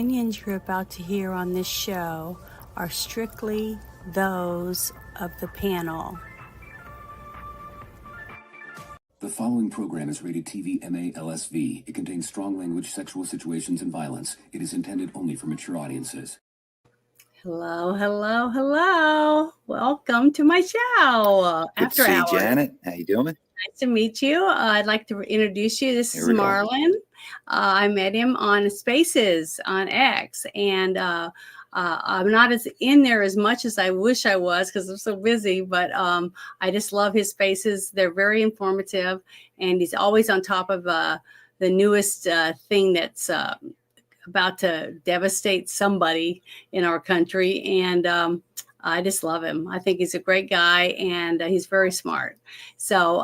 opinions you're about to hear on this show are strictly those of the panel. The following program is rated TV MA-LSV. It contains strong language, sexual situations, and violence. It is intended only for mature audiences. Hello, hello, hello. Welcome to my show. Good to see you, Janet. How you doing? Nice to meet you. I'd like to introduce you. This is Marlin. I met him on Spaces on X, and I'm not as in there as much as I wish I was because I'm so busy, but I just love his spaces. They're very informative, and he's always on top of the newest thing that's about to devastate somebody in our country. And I just love him. I think he's a great guy, and he's very smart. So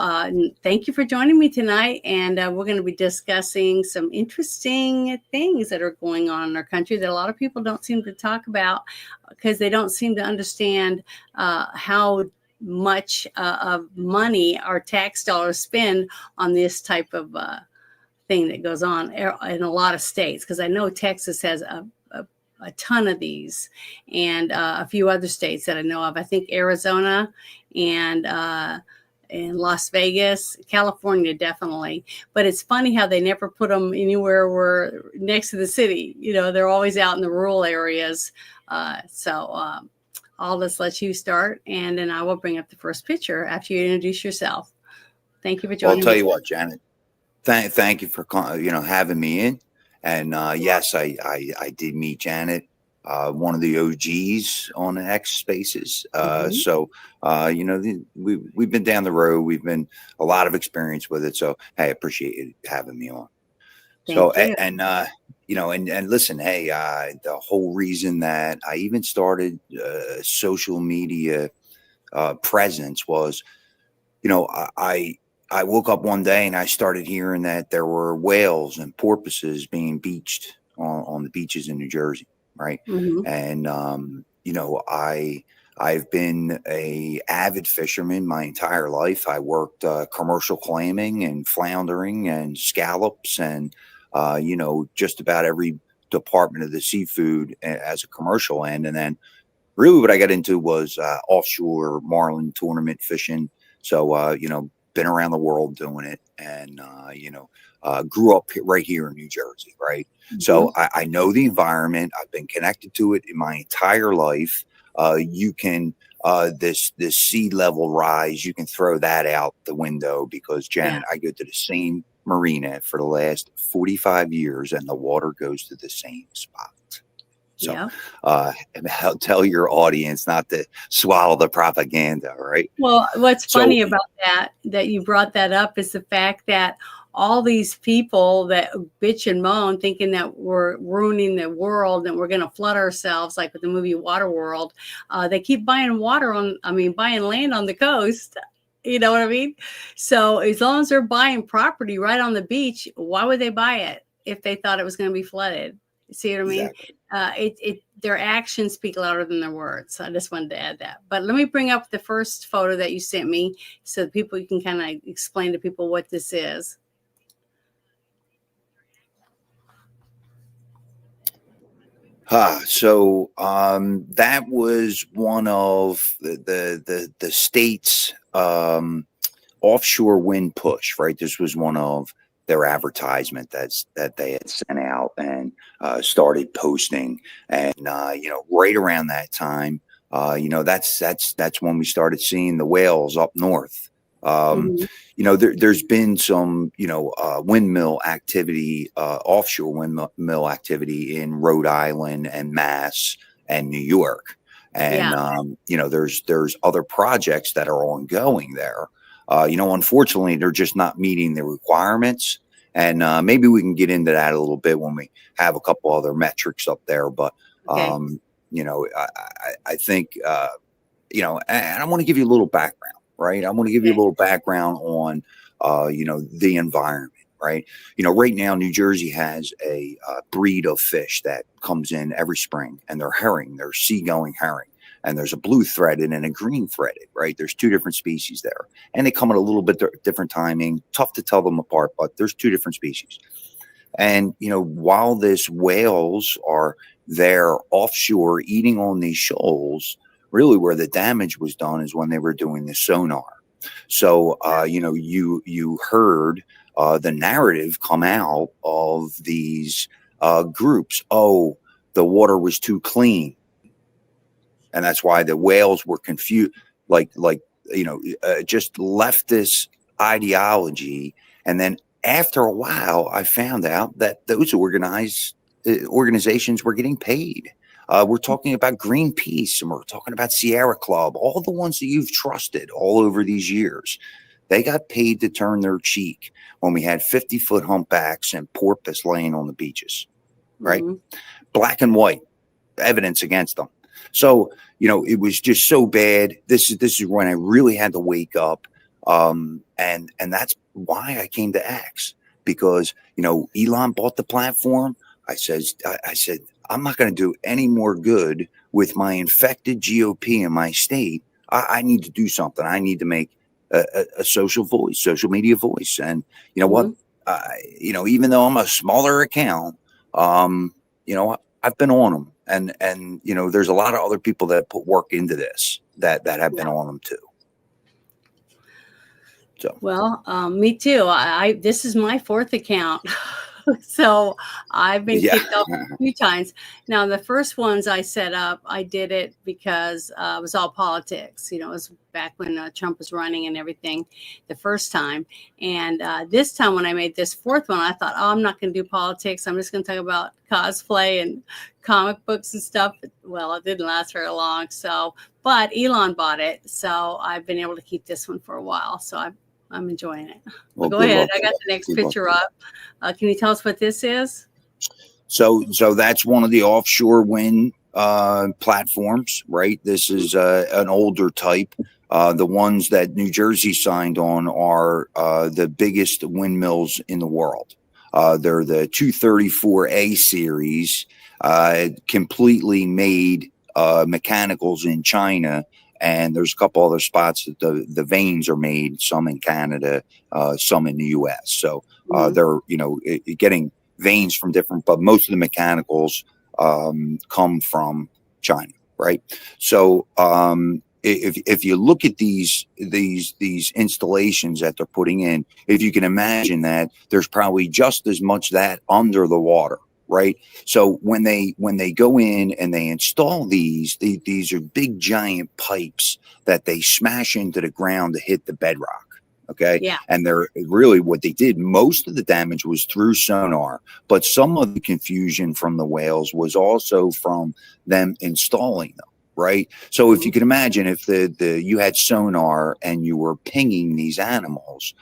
thank you for joining me tonight. And we're going to be discussing some interesting things that are going on in our country that a lot of people don't seem to talk about because they don't seem to understand how much of money our tax dollars spend on this type of thing that goes on in a lot of states. Because I know Texas has a ton of these, and a few other states that I know of. I think Arizona and Las Vegas, California, definitely. But it's funny how they never put them anywhere where next to the city. You know, they're always out in the rural areas. So I'll just let you start, and then I will bring up the first picture after you introduce yourself. Thank you for joining me. I'll tell you what, Janet. Thank you for having me in. And yes, I did meet Janet, one of the OGs on X Spaces. So we've been down the road. We've been a lot of experience with it. So hey, I appreciate you having me on. Thank you. And listen, hey, the whole reason that I even started social media presence was, I woke up one day and I started hearing that there were whales and porpoises being beached on the beaches in New Jersey, right? Mm-hmm. And I've been a avid fisherman my entire life. I worked commercial clamming and floundering and scallops and just about every department of the seafood as a commercial end. And then really what I got into was offshore marlin tournament fishing. So been around the world doing it, and grew up right here in New Jersey, right? Mm-hmm. So I know the environment. I've been connected to it in my entire life. You can this sea level rise, you can throw that out the window because, Janet, I go to the same marina for the last 45 years, and the water goes to the same spot. So I'll tell your audience not to swallow the propaganda, right? Well, what's funny about that you brought that up is the fact that all these people that bitch and moan thinking that we're ruining the world and we're going to flood ourselves, like with the movie Waterworld, they keep buying buying land on the coast. You know what I mean? So as long as they're buying property right on the beach, why would they buy it if they thought it was going to be flooded? See what I mean? Exactly. Their actions speak louder than their words. So I just wanted to add that. But let me bring up the first photo that you sent me so people you can kind of explain to people what this is. So that was one of the state's offshore wind push, right? This was one of their advertisement that they had sent out and started posting, and right around that time, that's when we started seeing the whales up north. There's been some windmill activity, offshore windmill activity in Rhode Island and Mass and New York, and there's other projects that are ongoing there. Unfortunately, they're just not meeting the requirements. And maybe we can get into that a little bit when we have a couple other metrics up there. But, I think, and I want to give you a little background, right? I want to give you a little background on, the environment, right? Right now, New Jersey has a breed of fish that comes in every spring, and they're herring, they're seagoing herring. And there's a blue threaded and a green threaded, right? There's two different species there. And they come at a little bit different timing. Tough to tell them apart, but there's two different species. And, while this whales are there offshore eating on these shoals, really where the damage was done is when they were doing the sonar. So, you heard the narrative come out of these groups. Oh, the water was too clean, and that's why the whales were confused. Just left this ideology, and then after a while, I found out that those organizations were getting paid. We're talking about Greenpeace, and we're talking about Sierra Club, all the ones that you've trusted all over these years. They got paid to turn their cheek when we had 50-foot humpbacks and porpoise laying on the beaches, right? Mm-hmm. Black and white evidence against them. So, it was just so bad. This is when I really had to wake up. And that's why I came to X, because, Elon bought the platform. I said, I'm not going to do any more good with my infected GOP in my state. I need to do something. I need to make a social media voice. And you know what? Even though I'm a smaller account, I've been on them. And there's a lot of other people that put work into this that have been on them too. So, well, me too. This is my fourth account. So I've been kicked off a few times. Now, the first ones I set up, I did it because it was all politics. It was back when Trump was running and everything the first time. And this time when I made this fourth one, I thought, I'm not going to do politics. I'm just going to talk about cosplay and comic books and stuff. Well, it didn't last very long. But Elon bought it. So I've been able to keep this one for a while. So I'm enjoying it. Well, go ahead. I got the next picture up. Can you tell us what this is? So that's one of the offshore wind platforms, right? This is an older type. The ones that New Jersey signed on are the biggest windmills in the world. They're the 234A series, completely made mechanicals in China. And there's a couple other spots that the vanes are made, some in Canada, some in the U.S. So they're, getting vanes from different, but most of the mechanicals come from China, right? So if you look at these installations that they're putting in, if you can imagine that, there's probably just as much that under the water. Right. So when they go in and they install these are big giant pipes that they smash into the ground to hit the bedrock. OK, yeah. And they're really what they did. Most of the damage was through sonar, but some of the confusion from the whales was also from them installing them. Right. So if you can imagine, if you had sonar and you were pinging these animals,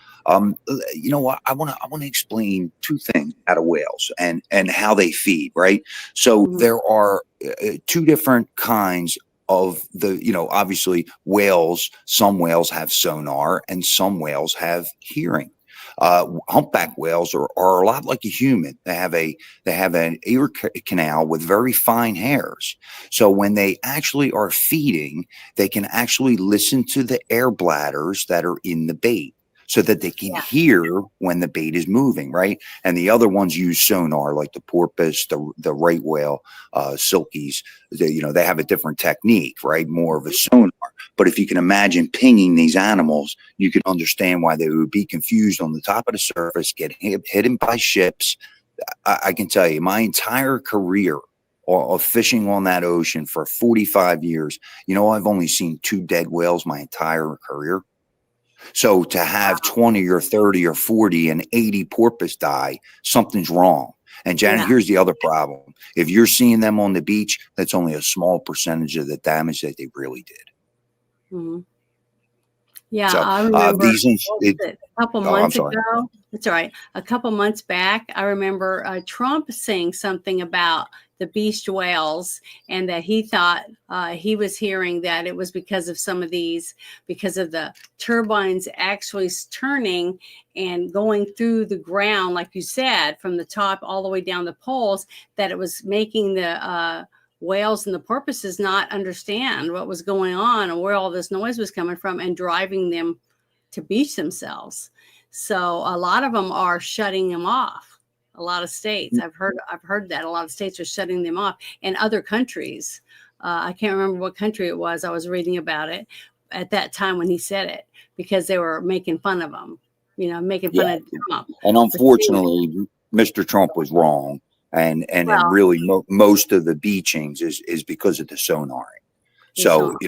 you know what? I want to explain two things out of whales and how they feed. Right. So there are two different kinds of obviously whales. Some whales have sonar and some whales have hearing. Humpback whales are a lot like a human. They have an ear canal with very fine hairs. So when they actually are feeding, they can actually listen to the air bladders that are in the bait, so that they can hear when the bait is moving, right? And the other ones use sonar, like the porpoise, the right whale, silkies. They have a different technique, right? More of a sonar. But if you can imagine pinging these animals, you can understand why they would be confused on the top of the surface, get hidden by ships. I can tell you, my entire career of fishing on that ocean for 45 years, I've only seen 2 dead whales my entire career. So to have 20 or 30 or 40 and 80 porpoise die, something's wrong. And Janet, here's the other problem. If you're seeing them on the beach, that's only a small percentage of the damage that they really did. Mm-hmm. Yeah, so, I remember a couple months ago. That's all right. A couple months back, I remember Trump saying something about the beached whales, and that he thought he was hearing that it was because of because of the turbines actually turning and going through the ground, like you said, from the top all the way down the poles, that it was making the whales and the porpoises not understand what was going on and where all this noise was coming from, and driving them to beach themselves. So a lot of them are shutting them off. A lot of states. I've heard that a lot of states are shutting them off, and other countries. I can't remember what country it was. I was reading about it at that time when he said it, because they were making fun of him. Making fun of Trump. And unfortunately, Mr. Trump was wrong, and Well, really most of the beachings is because of the sonaring. So,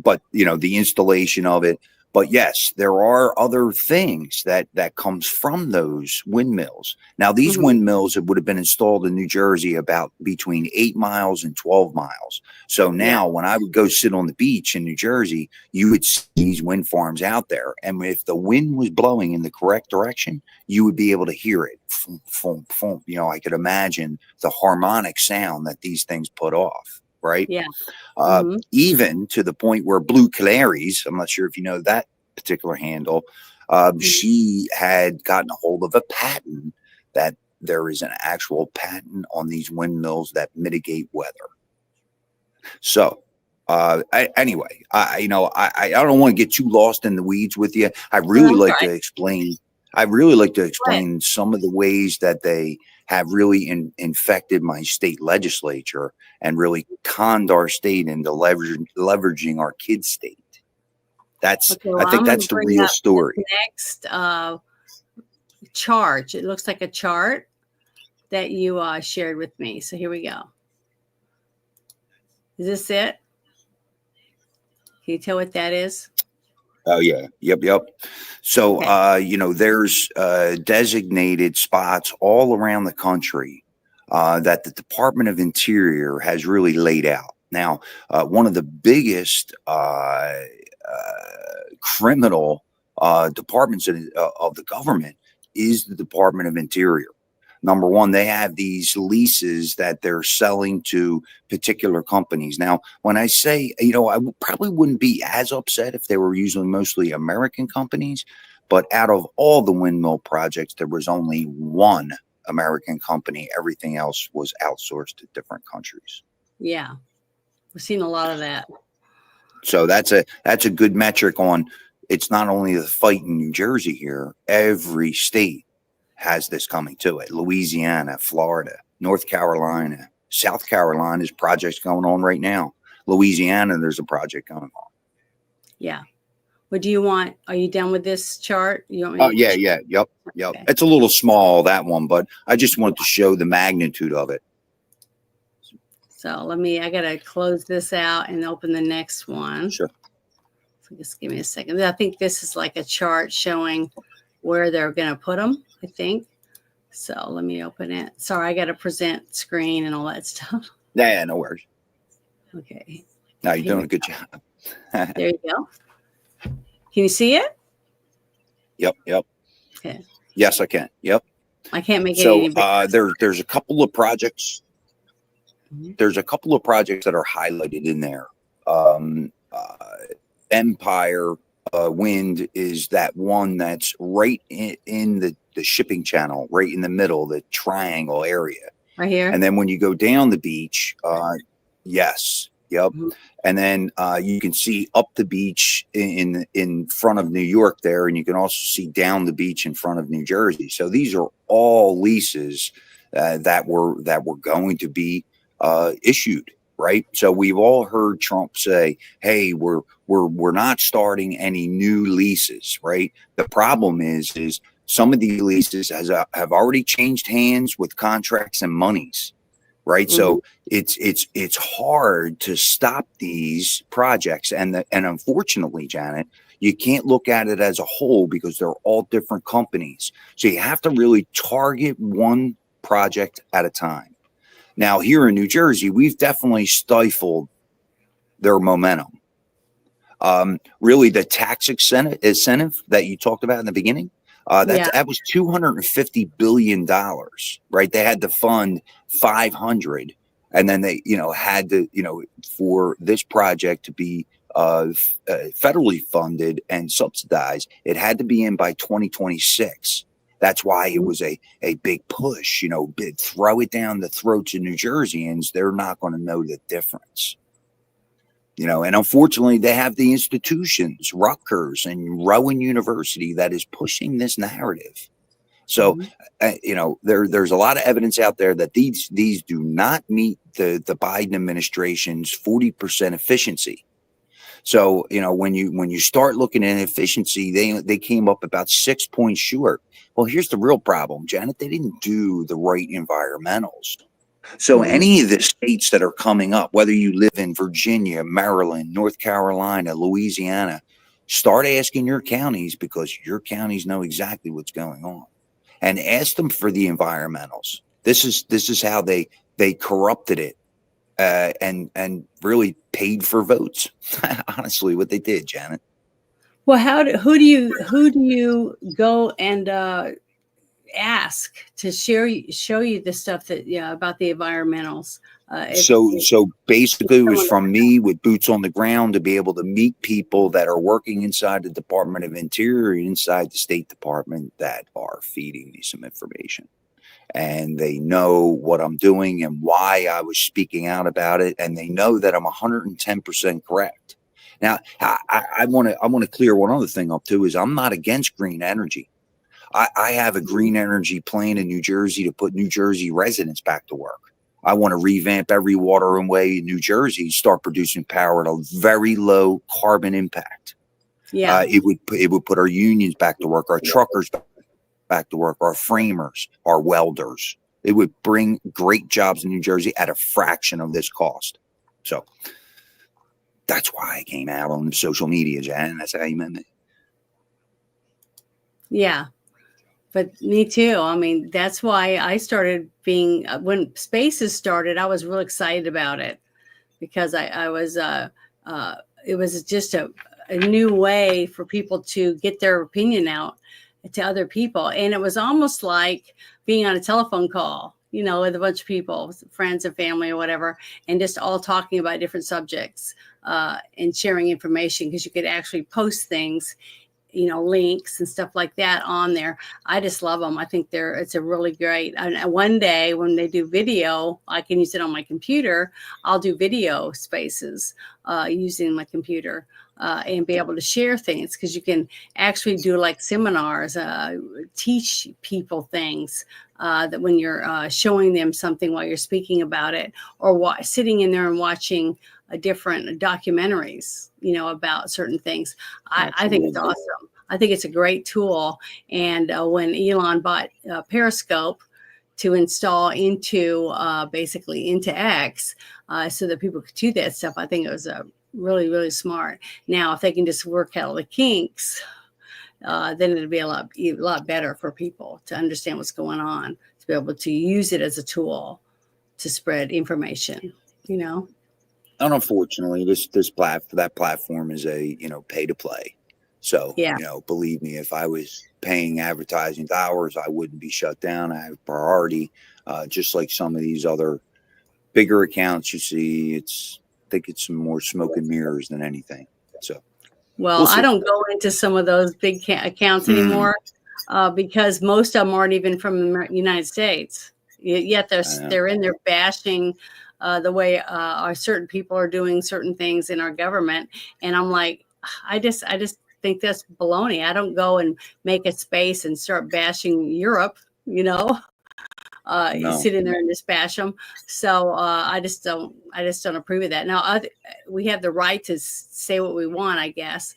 but the installation of it. But yes, there are other things that comes from those windmills. Now, these windmills would have been installed in New Jersey about between 8 miles and 12 miles. So now when I would go sit on the beach in New Jersey, you would see these wind farms out there. And if the wind was blowing in the correct direction, you would be able to hear it. Foom, foom, foom. I could imagine the harmonic sound that these things put off. Right. Yeah. Even to the point where Blue Canaries, I'm not sure if you know that particular handle, she had gotten a hold of a patent that there is an actual patent on these windmills that mitigate weather. So anyway, I don't want to get too lost in the weeds with you. I really like to explain some of the ways that they have really infected my state legislature and really conned our state into leveraging our kids' state. I think that's the real story. Next chart. It looks like a chart that you shared with me. So here we go. Is this it? Can you tell what that is? Oh yeah. Yep. So, there's designated spots all around the country that the Department of Interior has really laid out. Now, one of the biggest criminal departments of the government is the Department of Interior. Number one, they have these leases that they're selling to particular companies. Now, when I say, I probably wouldn't be as upset if they were usually mostly American companies, but out of all the windmill projects, there was only one American company. Everything else was outsourced to different countries. Yeah, we've seen a lot of that. So that's a good metric on. It's not only the fight in New Jersey here, every state has this coming to it. Louisiana, Florida, North Carolina, South Carolina's projects going on right now. Louisiana, there's a project going on. Yeah. What do you want? Are you done with this chart? You want me yeah. Yep. Okay. It's a little small, that one, but I just wanted to show the magnitude of it. So I got to close this out and open the next one. Sure. So just give me a second. I think this is like a chart showing where they're going to put them, I think. So let me open it. Sorry, I got to present screen and all that stuff. Yeah, no worries. Okay. No, you're doing a good job. There you go. Can you see it? Yep. Okay. Yes, I can. Yep. I can't make it any bigger. There's a couple of projects. There's a couple of projects that are highlighted in there. Empire Wind is that one that's right in the shipping channel, right in the middle, the triangle area. Right here. And then when you go down the beach, yes. Yep. And then you can see up the beach in front of New York there, and you can also see down the beach in front of New Jersey. So these are all leases that were going to be issued, right? So we've all heard Trump say, "Hey, we're not starting any new leases," right? The problem is some of these leases have already changed hands with contracts and monies. Right. So it's hard to stop these projects. And unfortunately, Janet, you can't look at it as a whole because they're all different companies. So you have to really target one project at a time. Now, here in New Jersey, we've definitely stifled their momentum. Really, the tax incentive that you talked about in the beginning, that was $250 billion, right? They had to fund 500, and then they, had to, for this project to be federally funded and subsidized, it had to be in by 2026. That's why it was a big push, throw it down the throats of New Jerseyans. They're not going to know the difference. And unfortunately, they have the institutions, Rutgers and Rowan University, that is pushing this narrative. So, there's a lot of evidence out there that these do not meet the Biden administration's 40% efficiency. So, when you start looking at efficiency, they came up about 6 points short. Well, here's the real problem, Janet. They didn't do the right environmentals. So any of the states that are coming up, whether you live in Virginia, Maryland, North Carolina, Louisiana, start asking your counties, because your counties know exactly what's going on, and ask them for the environmentals. This is how they corrupted it, and really paid for votes. Honestly, what they did, Janet. Well, who do you go and ask to show you the stuff that about the environmentals? So basically it was from me with boots on the ground to be able to meet people that are working inside the Department of Interior, inside the State Department, that are feeding me some information. And they know what I'm doing and why I was speaking out about it. And they know that I'm 110% correct. Now, I want to clear one other thing up too, is I'm not against green energy. I have a green energy plan in New Jersey to put New Jersey residents back to work. I want to revamp every waterway in New Jersey, start producing power at a very low carbon impact. Yeah, it would put our unions back to work, our truckers back to work, our framers, our welders. It would bring great jobs in New Jersey at a fraction of this cost. So that's why I came out on social media, Jan. That's how you met me. Yeah. But me too. I mean, that's why I started being, when Spaces started, I was real excited about it, because I was, it was just a new way for people to get their opinion out to other people. And it was almost like being on a telephone call, with a bunch of people, friends and family or whatever, and just all talking about different subjects and sharing information, because you could actually post things, links and stuff like that on there. I just love them. I think it's a really great. And one day when they do video, I can use it on my computer. I'll do video spaces using my computer and be able to share things, because you can actually do like seminars, teach people things that when you're showing them something while you're speaking about it, or sitting in there and watching different documentaries, about certain things. I think it's awesome. I think it's a great tool. And when Elon bought Periscope to install basically into X, so that people could do that stuff, I think it was really, really smart. Now, if they can just work out the kinks, then it'd be a lot better for people to understand what's going on, to be able to use it as a tool to spread information, And unfortunately, that platform is a pay to play. So believe me, if I was paying advertising dollars, I wouldn't be shut down. I have priority, just like some of these other bigger accounts you see. I think it's some more smoke and mirrors than anything. So, well, I don't go into some of those big accounts anymore because most of them aren't even from the United States. Yet they're in there bashing the way certain people are doing certain things in our government, and I'm like, I just think that's baloney. I don't go and make a space and start bashing Europe, No. You sit in there and just bash them. So I just don't approve of that. Now we have the right to say what we want, I guess.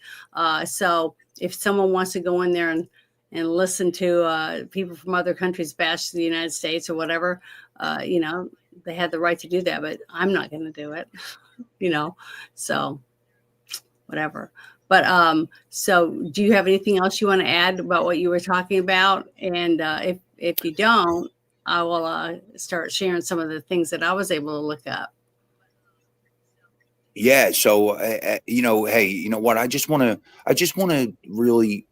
So if someone wants to go in there and listen to people from other countries bash the United States or whatever, they have the right to do that, but I'm not going to do it, so whatever. But so do you have anything else you want to add about what you were talking about? And if you don't, I will start sharing some of the things that I was able to look up. Yeah. So, hey, you know what? I just want to really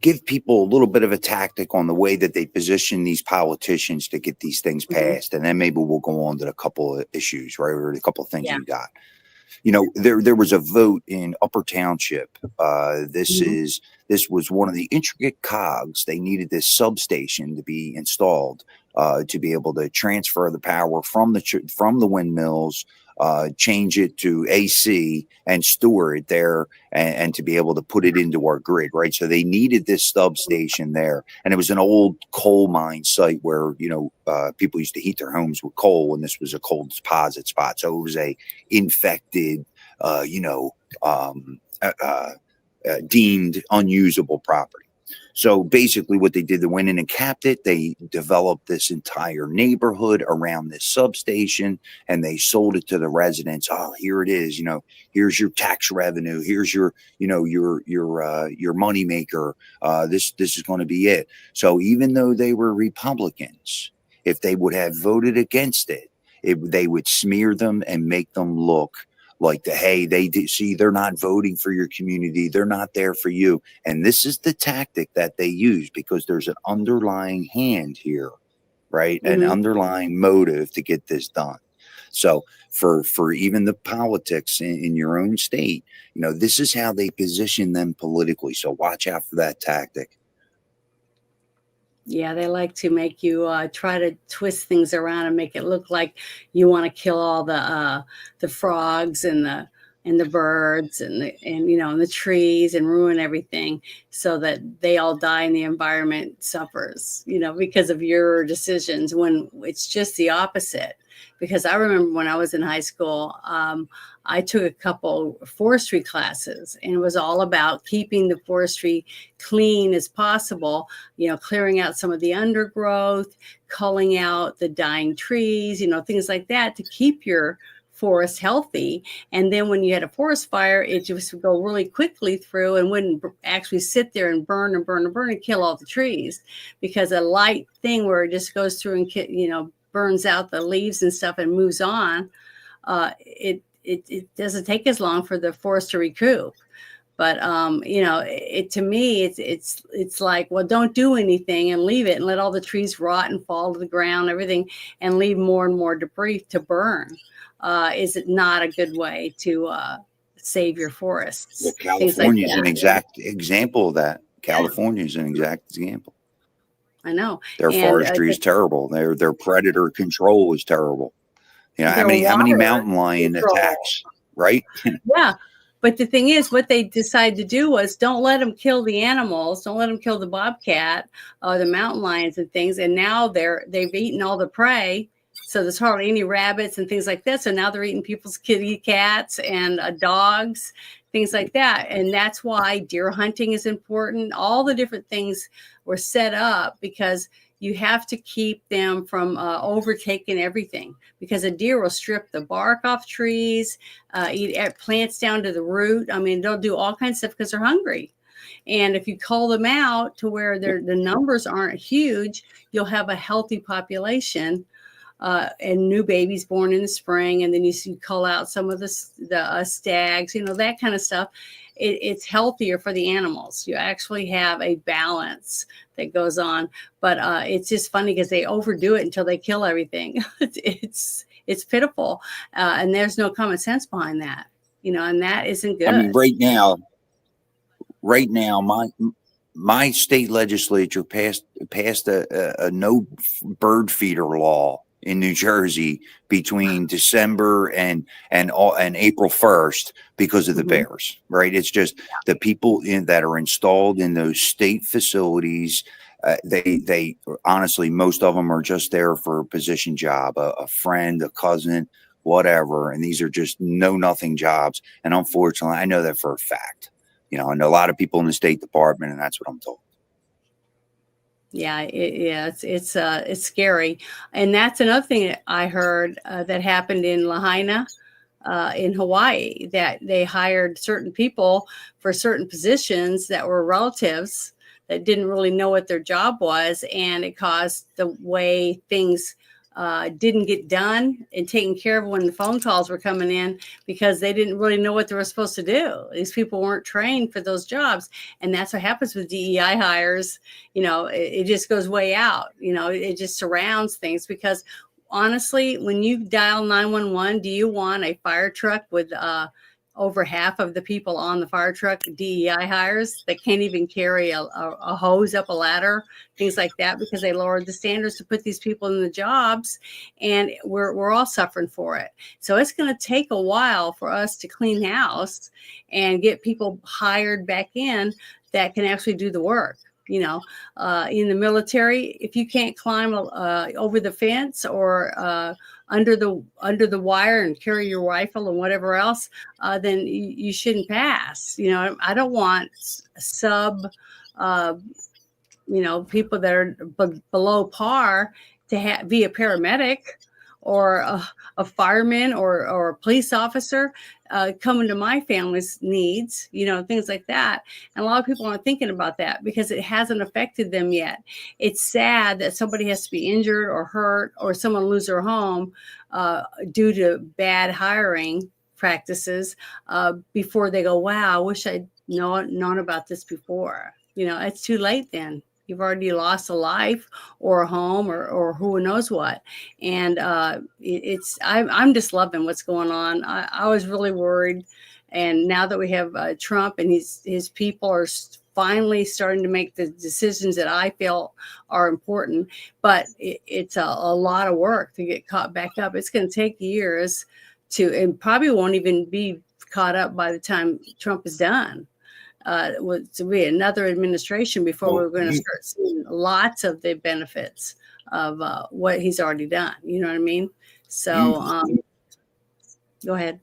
give people a little bit of a tactic on the way that they position these politicians to get these things passed. And then maybe we'll go on to a couple of issues, right? Or a couple of things you got. There was a vote in Upper Township. This was one of the intricate cogs. They needed this substation to be installed to be able to transfer the power from the windmills change it to AC and store it there, and to be able to put it into our grid, right? So they needed this substation there, and it was an old coal mine site where, people used to heat their homes with coal, and this was a coal deposit spot. So it was a infected, deemed unusable property. So basically what they did, they went in and capped it. They developed this entire neighborhood around this substation, and they sold it to the residents. Oh, here it is. Here's your tax revenue. Here's your money maker. This is going to be it. So even though they were Republicans, if they would have voted against it, they would smear them and make them look like they're not voting for your community. They're not there for you. And this is the tactic that they use, because there's an underlying hand here, right? Mm-hmm. An underlying motive to get this done. So for even the politics in your own state, this is how they position them politically. So watch out for that tactic. Yeah, they like to make you try to twist things around and make it look like you want to kill all the frogs and the birds and the trees and ruin everything, so that they all die and the environment suffers, because of your decisions, when it's just the opposite. Because I remember when I was in high school, I took a couple forestry classes, and it was all about keeping the forestry clean as possible, clearing out some of the undergrowth, culling out the dying trees, things like that, to keep your forest healthy. And then when you had a forest fire, it just would go really quickly through and wouldn't actually sit there and burn and burn and burn and kill all the trees, because a light thing where it just goes through and burns out the leaves and stuff and moves on, it doesn't take as long for the forest to recoup. But to me, it's like, well, don't do anything and leave it and let all the trees rot and fall to the ground, everything, and leave more and more debris to burn. Is it not a good way to save your forests? Well, California is an exact example of that. California is an exact example. I know. Their forestry is terrible. Their predator control is terrible. How many mountain lion attacks, right? Yeah. But the thing is, what they decided to do was, don't let them kill the animals. Don't let them kill the bobcat or the mountain lions and things. And now they've eaten all the prey. So there's hardly any rabbits and things like that. So now they're eating people's kitty cats and dogs, things like that. And that's why deer hunting is important. All the different things were set up because you have to keep them from overtaking everything, because a deer will strip the bark off trees, eat plants down to the root. I mean, they'll do all kinds of stuff because they're hungry. And if you cull them out to where the numbers aren't huge, you'll have a healthy population and new babies born in the spring. And then you cull out some of the stags, that kind of stuff. It's healthier for the animals. You actually have a balance that goes on, but it's just funny because they overdo it until they kill everything. It's pitiful, and there's no common sense behind that, and that isn't good. I mean, right now, my state legislature passed a no bird feeder law in New Jersey between December and April 1st because of the bears, right? It's just the people that are installed in those state facilities. They honestly, most of them are just there for a position job, a friend, a cousin, whatever. And these are just nothing jobs. And unfortunately, I know that for a fact. I know a lot of people in the State Department, and that's what I'm told. Yeah, it's scary. And that's another thing that I heard that happened in Lahaina, in Hawaii, that they hired certain people for certain positions that were relatives that didn't really know what their job was. And it caused the way things didn't get done and taken care of when the phone calls were coming in, because they didn't really know what they were supposed to do. These people weren't trained for those jobs. And that's what happens with DEI hires. It just goes way out. It just surrounds things, because honestly, when you dial 911, do you want a fire truck with over half of the people on the fire truck DEI hires that can't even carry a hose up a ladder, things like that, because they lowered the standards to put these people in the jobs, and we're all suffering for it. So it's going to take a while for us to clean house and get people hired back in that can actually do the work. In the military, if you can't climb over the fence or under the wire and carry your rifle and whatever else, then you shouldn't pass. I don't want people that are below par to be a paramedic or a fireman or a police officer coming to my family's needs, things like that. And a lot of people aren't thinking about that because it hasn't affected them yet. It's sad that somebody has to be injured or hurt or someone lose their home due to bad hiring practices before they go, wow, I wish I'd known about this before. It's too late then. You've already lost a life or a home or who knows what. And I'm just loving what's going on. I was really worried. And now that we have Trump and his people are finally starting to make the decisions that I feel are important, but it's a lot of work to get caught back up. It's going to take years and probably won't even be caught up by the time Trump is done. To be another administration before we're going to start seeing lots of the benefits of what he's already done. You know what I mean? So go ahead.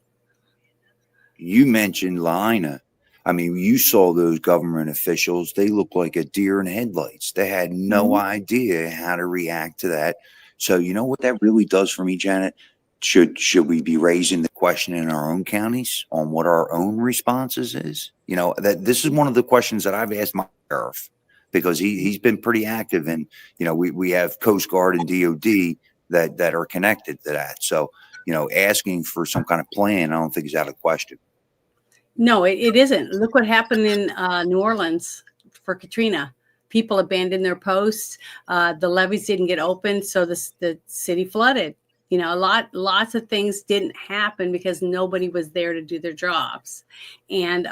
You mentioned Lahaina. I mean, you saw those government officials. They looked like a deer in headlights. They had no idea how to react to that. So you know what that really does for me, Janet? Should we be raising the question in our own counties on what our own responses is? That this is one of the questions that I've asked my sheriff, because he's been pretty active, and we have Coast Guard and DOD that are connected to that. So asking for some kind of plan, I don't think is out of question. No, it isn't. Look what happened in New Orleans for Katrina. People abandoned their posts. The levees didn't get open, so the city flooded. Lots of things didn't happen because nobody was there to do their jobs, and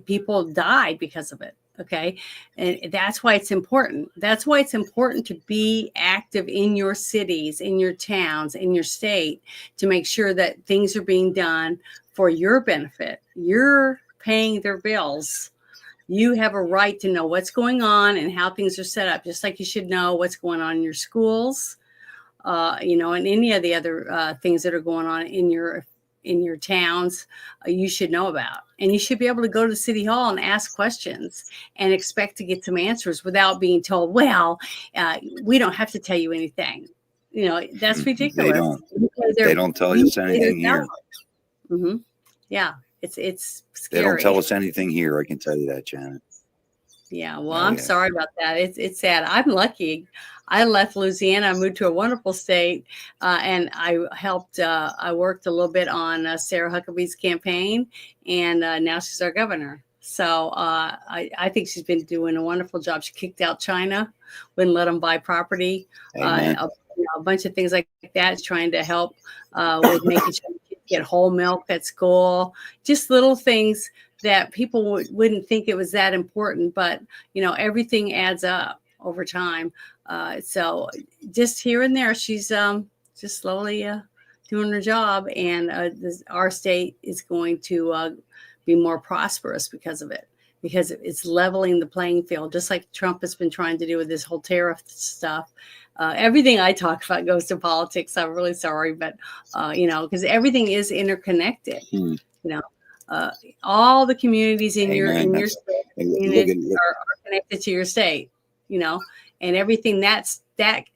people died because of it. Okay, and that's why it's important. That's why it's important to be active in your cities, in your towns, in your state, to make sure that things are being done for your benefit. You're paying their bills. You have a right to know what's going on and how things are set up, just like you should know what's going on in your schools. And any of the other things that are going on in your towns, you should know about. And you should be able to go to City Hall and ask questions and expect to get some answers without being told, well, we don't have to tell you anything. That's ridiculous. They don't tell us anything here. Mm-hmm. Yeah, it's scary. They don't tell us anything here. I can tell you that, Janet. Yeah, well, I'm sorry about that. It's sad. I'm lucky. I left Louisiana, I moved to a wonderful state, and I helped. I worked a little bit on Sarah Huckabee's campaign, and now she's our governor. So I think she's been doing a wonderful job. She kicked out China, wouldn't let them buy property, a bunch of things like that. Trying to help with making sure kids get whole milk at school, just little things that people wouldn't think it was that important, but everything adds up over time. So just here and there, she's just slowly doing her job, and our state is going to be more prosperous because of it, because it's leveling the playing field, just like Trump has been trying to do with this whole tariff stuff. Everything I talk about goes to politics. I'm really sorry, but because everything is interconnected. All the communities in your state are connected to your state, and everything that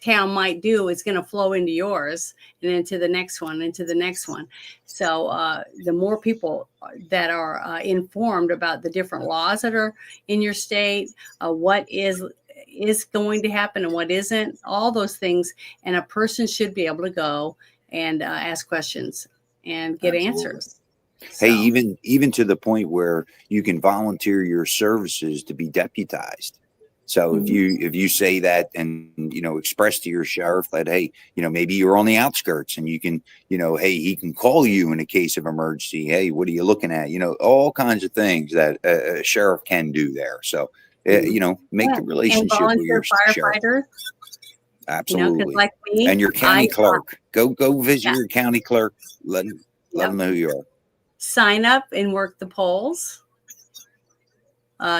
town might do is going to flow into yours and into the next one, into the next one. So the more people that are informed about the different laws that are in your state, what is going to happen and what isn't, all those things, and a person should be able to go and ask questions and get answers. Hey, even to the point where you can volunteer your services to be deputized. So Mhm. if you say that and, express to your sheriff that, hey, maybe you're on the outskirts and you can, hey, he can call you in a case of emergency. Hey, what are you looking at? All kinds of things that a sheriff can do there. So, Mhm. make Yeah, the and relationship with your volunteer sheriff. firefighters, because Absolutely. like me, And your I county clerk, go visit yeah, your county clerk. Let yep, them know who you are. sign up and work the polls.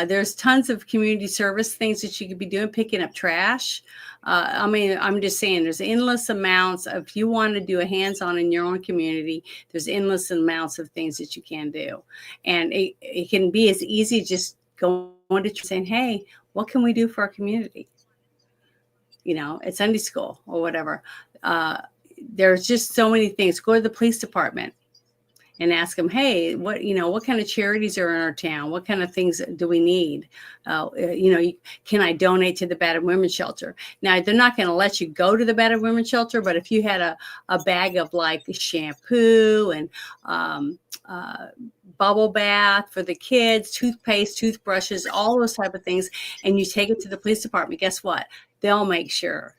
There's tons of community service things that you could be doing, picking up trash. I mean, I'm just saying there's endless amounts of, if you want to do a hands-on in your own community, there's endless amounts of things that you can do. And it can be as easy just going to saying, hey, what can we do for our community? At Sunday school or whatever. There's just so many things. Go to the police department and ask them, hey, what kind of charities are in our town? What kind of things do we need? Can I donate to the battered women's shelter? Now, they're not going to let you go to the battered women's shelter, but if you had a bag of like shampoo and bubble bath for the kids, toothpaste, toothbrushes, all those type of things, and you take it to the police department, guess what? They'll make sure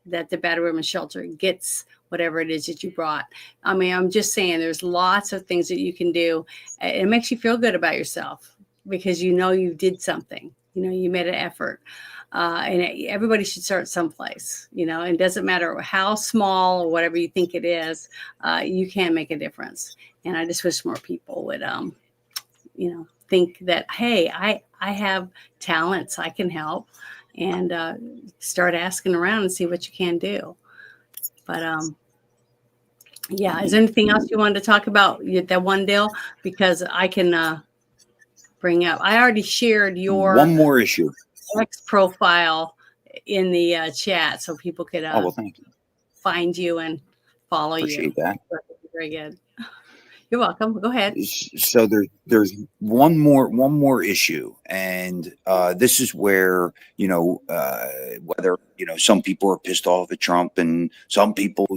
that the battered women's shelter gets whatever it is that you brought. I mean, I'm just saying there's lots of things that you can do. It makes you feel good about yourself because you did something, you made an effort. Everybody should start someplace, and it doesn't matter how small or whatever you think it is, you can make a difference. And I just wish more people would, think that, hey, I have talents, I can help, and start asking around and see what you can do. But yeah, is there anything else you wanted to talk about that one deal? Because I can bring up. I already shared your One more issue. X profile in the chat, so people could Oh, well, thank you. find you and follow Appreciate you. that. Very good. You're welcome. Go ahead. So there's one more issue, and this is where whether some people are pissed off at Trump, and some people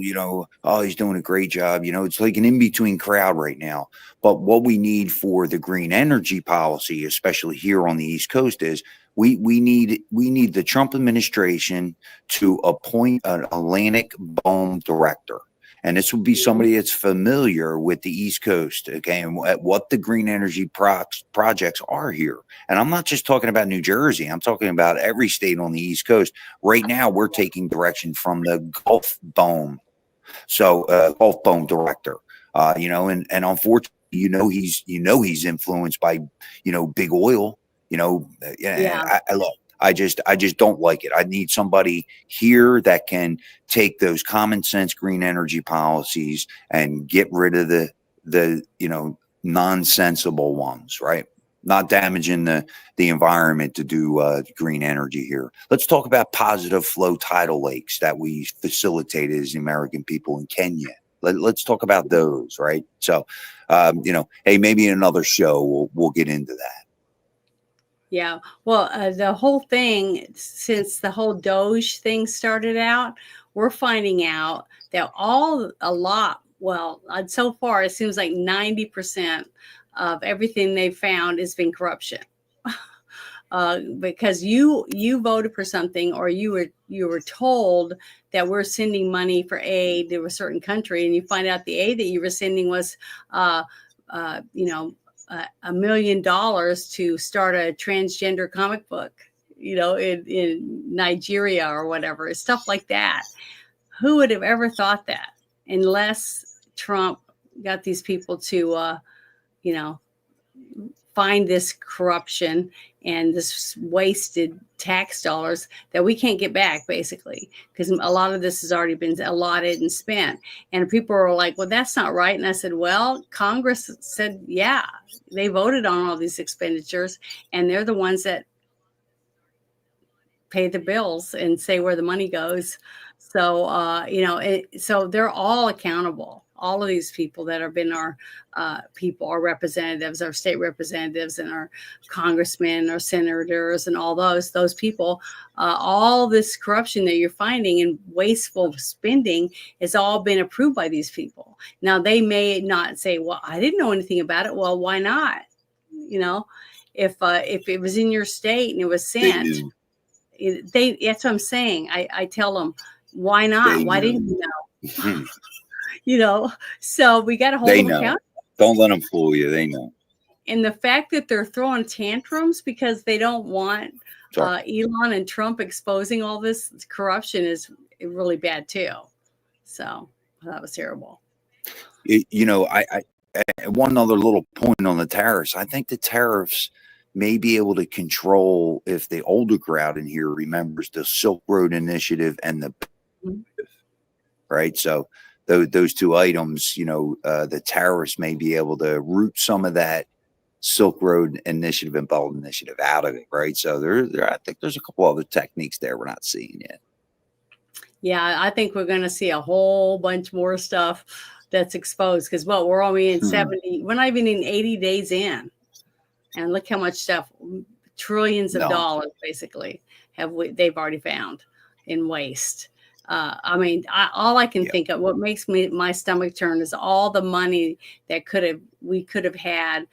oh, he's doing a great job. It's like an in between crowd right now. But what we need for the green energy policy, especially here on the East Coast, is we need the Trump administration to appoint an Atlantic BOEM director. And this would be somebody that's familiar with the East Coast, okay, and what the green energy projects are here. And I'm not just talking about New Jersey. I'm talking about every state on the East Coast. Right now, we're taking direction from the Gulf BOEM. So, Gulf BOEM director, and unfortunately, he's influenced by, big oil. Yeah. I just don't like it. I need somebody here that can take those common sense green energy policies and get rid of the nonsensible ones, right? Not damaging the environment to do green energy here. Let's talk about positive flow tidal lakes that we facilitated as the American people in Kenya. Let's talk about those, right? So, hey, maybe in another show we'll get into that. Yeah. Well, the whole thing, since the whole Doge thing started out, we're finding out that so far, it seems like 90% of everything they've found has been corruption. Because you voted for something, or you were told that we're sending money for aid to a certain country, and you find out the aid that you were sending was, $1 million to start a transgender comic book, in Nigeria or whatever, stuff like that. Who would have ever thought that, unless Trump got these people to, find this corruption and this wasted tax dollars that we can't get back, basically, because a lot of this has already been allotted and spent. And people are like, well, that's not right. And I said, well, Congress said, yeah, they voted on all these expenditures, and they're the ones that pay the bills and say where the money goes. So, so they're all accountable. All of these people that have been our people, our representatives, our state representatives, and our congressmen, our senators, and all those people, all this corruption that you're finding and wasteful spending has all been approved by these people. Now, they may not say, well, I didn't know anything about it. Well, why not? If it was in your state and it was sent, That's what I'm saying. I tell them, why not? Why didn't you know? So we got to hold They them know. accountable. Don't let them fool you. They know. And the fact that they're throwing tantrums because they don't want Elon and Trump exposing all this corruption is really bad too. So that was terrible. I one other little point on the tariffs. I think the tariffs may be able to control, if the older crowd in here remembers, the Silk Road Initiative and the right. So those two items, the tariffs may be able to root some of that Silk Road Initiative and Belt Initiative out of it, right? So I think there's a couple other techniques there we're not seeing yet. Yeah, I think we're going to see a whole bunch more stuff that's exposed because, we're only in 70, we're not even in 80 days in. And look how much stuff, trillions of dollars basically they've already found in waste. All I can think of, what makes my stomach turn is all the money that we could have had.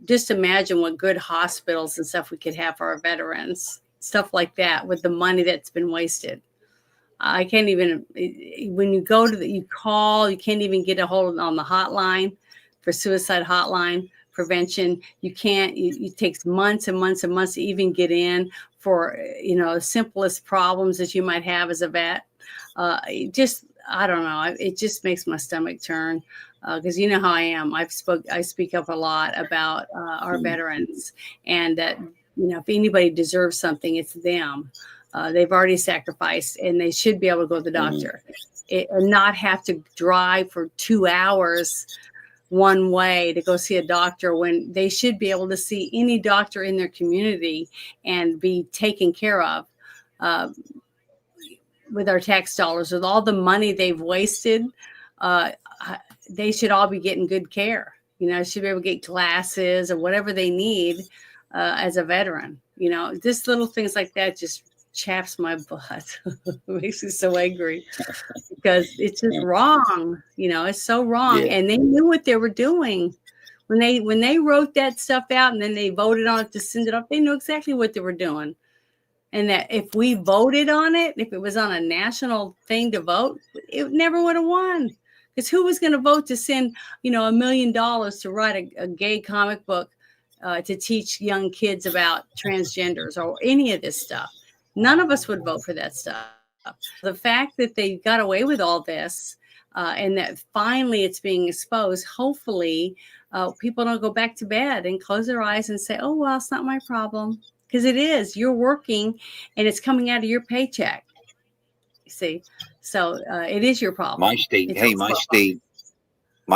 Just imagine what good hospitals and stuff we could have for our veterans, stuff like that, with the money that's been wasted. I can't even, when you go you call, you can't even get a hold on the hotline for suicide hotline prevention. You can't, it takes months and months and months to even get in for, the simplest problems that you might have as a vet. I don't know. It just makes my stomach turn. Because you know how I am. I speak up a lot about our veterans, and that if anybody deserves something, it's them. They've already sacrificed, and they should be able to go to the doctor, and not have to drive for 2 hours one way to go see a doctor, when they should be able to see any doctor in their community and be taken care of with our tax dollars. With all the money they've wasted, they should all be getting good care. Should be able to get glasses or whatever they need as a veteran. Just little things like that just chaps my butt. It makes me so angry because it's just wrong. It's so wrong. And they knew what they were doing when they wrote that stuff out, and then they voted on it to send it up. They knew exactly what they were doing. And that if we voted on it, if it was on a national thing to vote, it never would have won. Because who was going to vote to send, $1 million to write a gay comic book to teach young kids about transgenders or any of this stuff? None of us would vote for that stuff. The fact that they got away with all this and that finally it's being exposed, hopefully people don't go back to bed and close their eyes and say, oh, well, it's not my problem. Because it is. You're working and it's coming out of your paycheck. You see? So it is your problem. My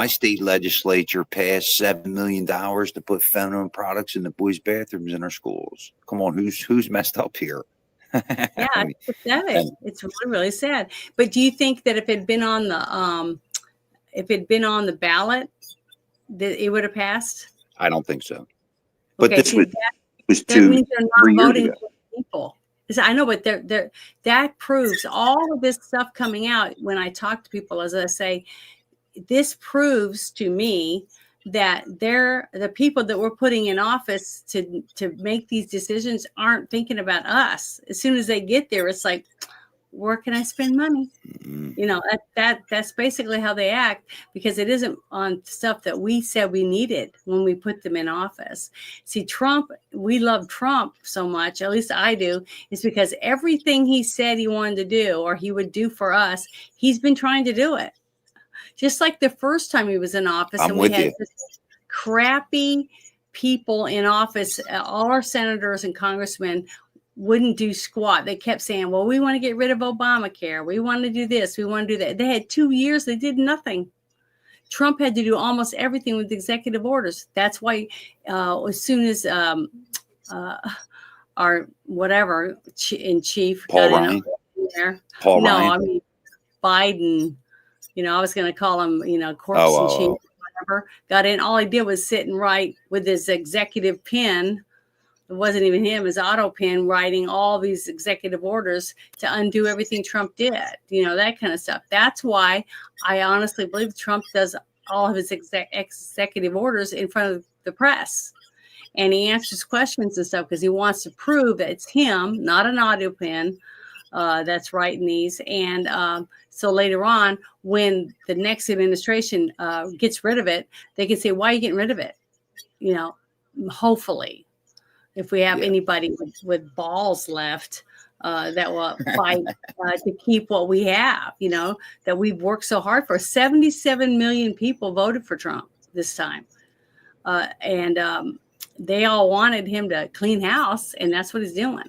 state legislature passed $7 million to put feminine products in the boys' bathrooms in our schools. Come on, who's messed up here? Yeah, it's pathetic. It's really, really sad. But do you think that if it had been on the ballot, that it would have passed? I don't think so. But okay, this was that means they're not voting for people. I know, but that proves all of this stuff coming out. When I talk to people, as I say, this proves to me that the people that we're putting in office to make these decisions aren't thinking about us. As soon as they get there, it's like, where can I spend money? That's basically how they act, because it isn't on stuff that we said we needed when we put them in office. See, Trump, we love Trump so much, at least I do, is because everything he said he wanted to do or he would do for us, he's been trying to do it. Just like the first time he was in office, and we had crappy people in office, all our senators and congressmen wouldn't do squat. They kept saying, well, we want to get rid of Obamacare. We want to do this. We want to do that. They had 2 years. They did nothing. Trump had to do almost everything with executive orders. That's why as soon as our whatever in chief Paul got Ryan. in there. Ryan. I mean, Biden, I was going to call him, corpse in chief, whatever, got in. All he did was sit and write with his executive pen. It wasn't even him, his auto pen, writing all these executive orders to undo everything Trump did, that kind of stuff. That's why I honestly believe Trump does all of his executive orders in front of the press. and he answers questions and stuff because he wants to prove that it's him, not an audio pen, that's writing these. And so later on, when the next administration gets rid of it, they can say, why are you getting rid of it? You know, hopefully, if we have anybody with balls left that will fight to keep what we have, you know, that we've worked so hard for. 77 million people voted for Trump this time. And they all wanted him to clean house, and that's what he's doing.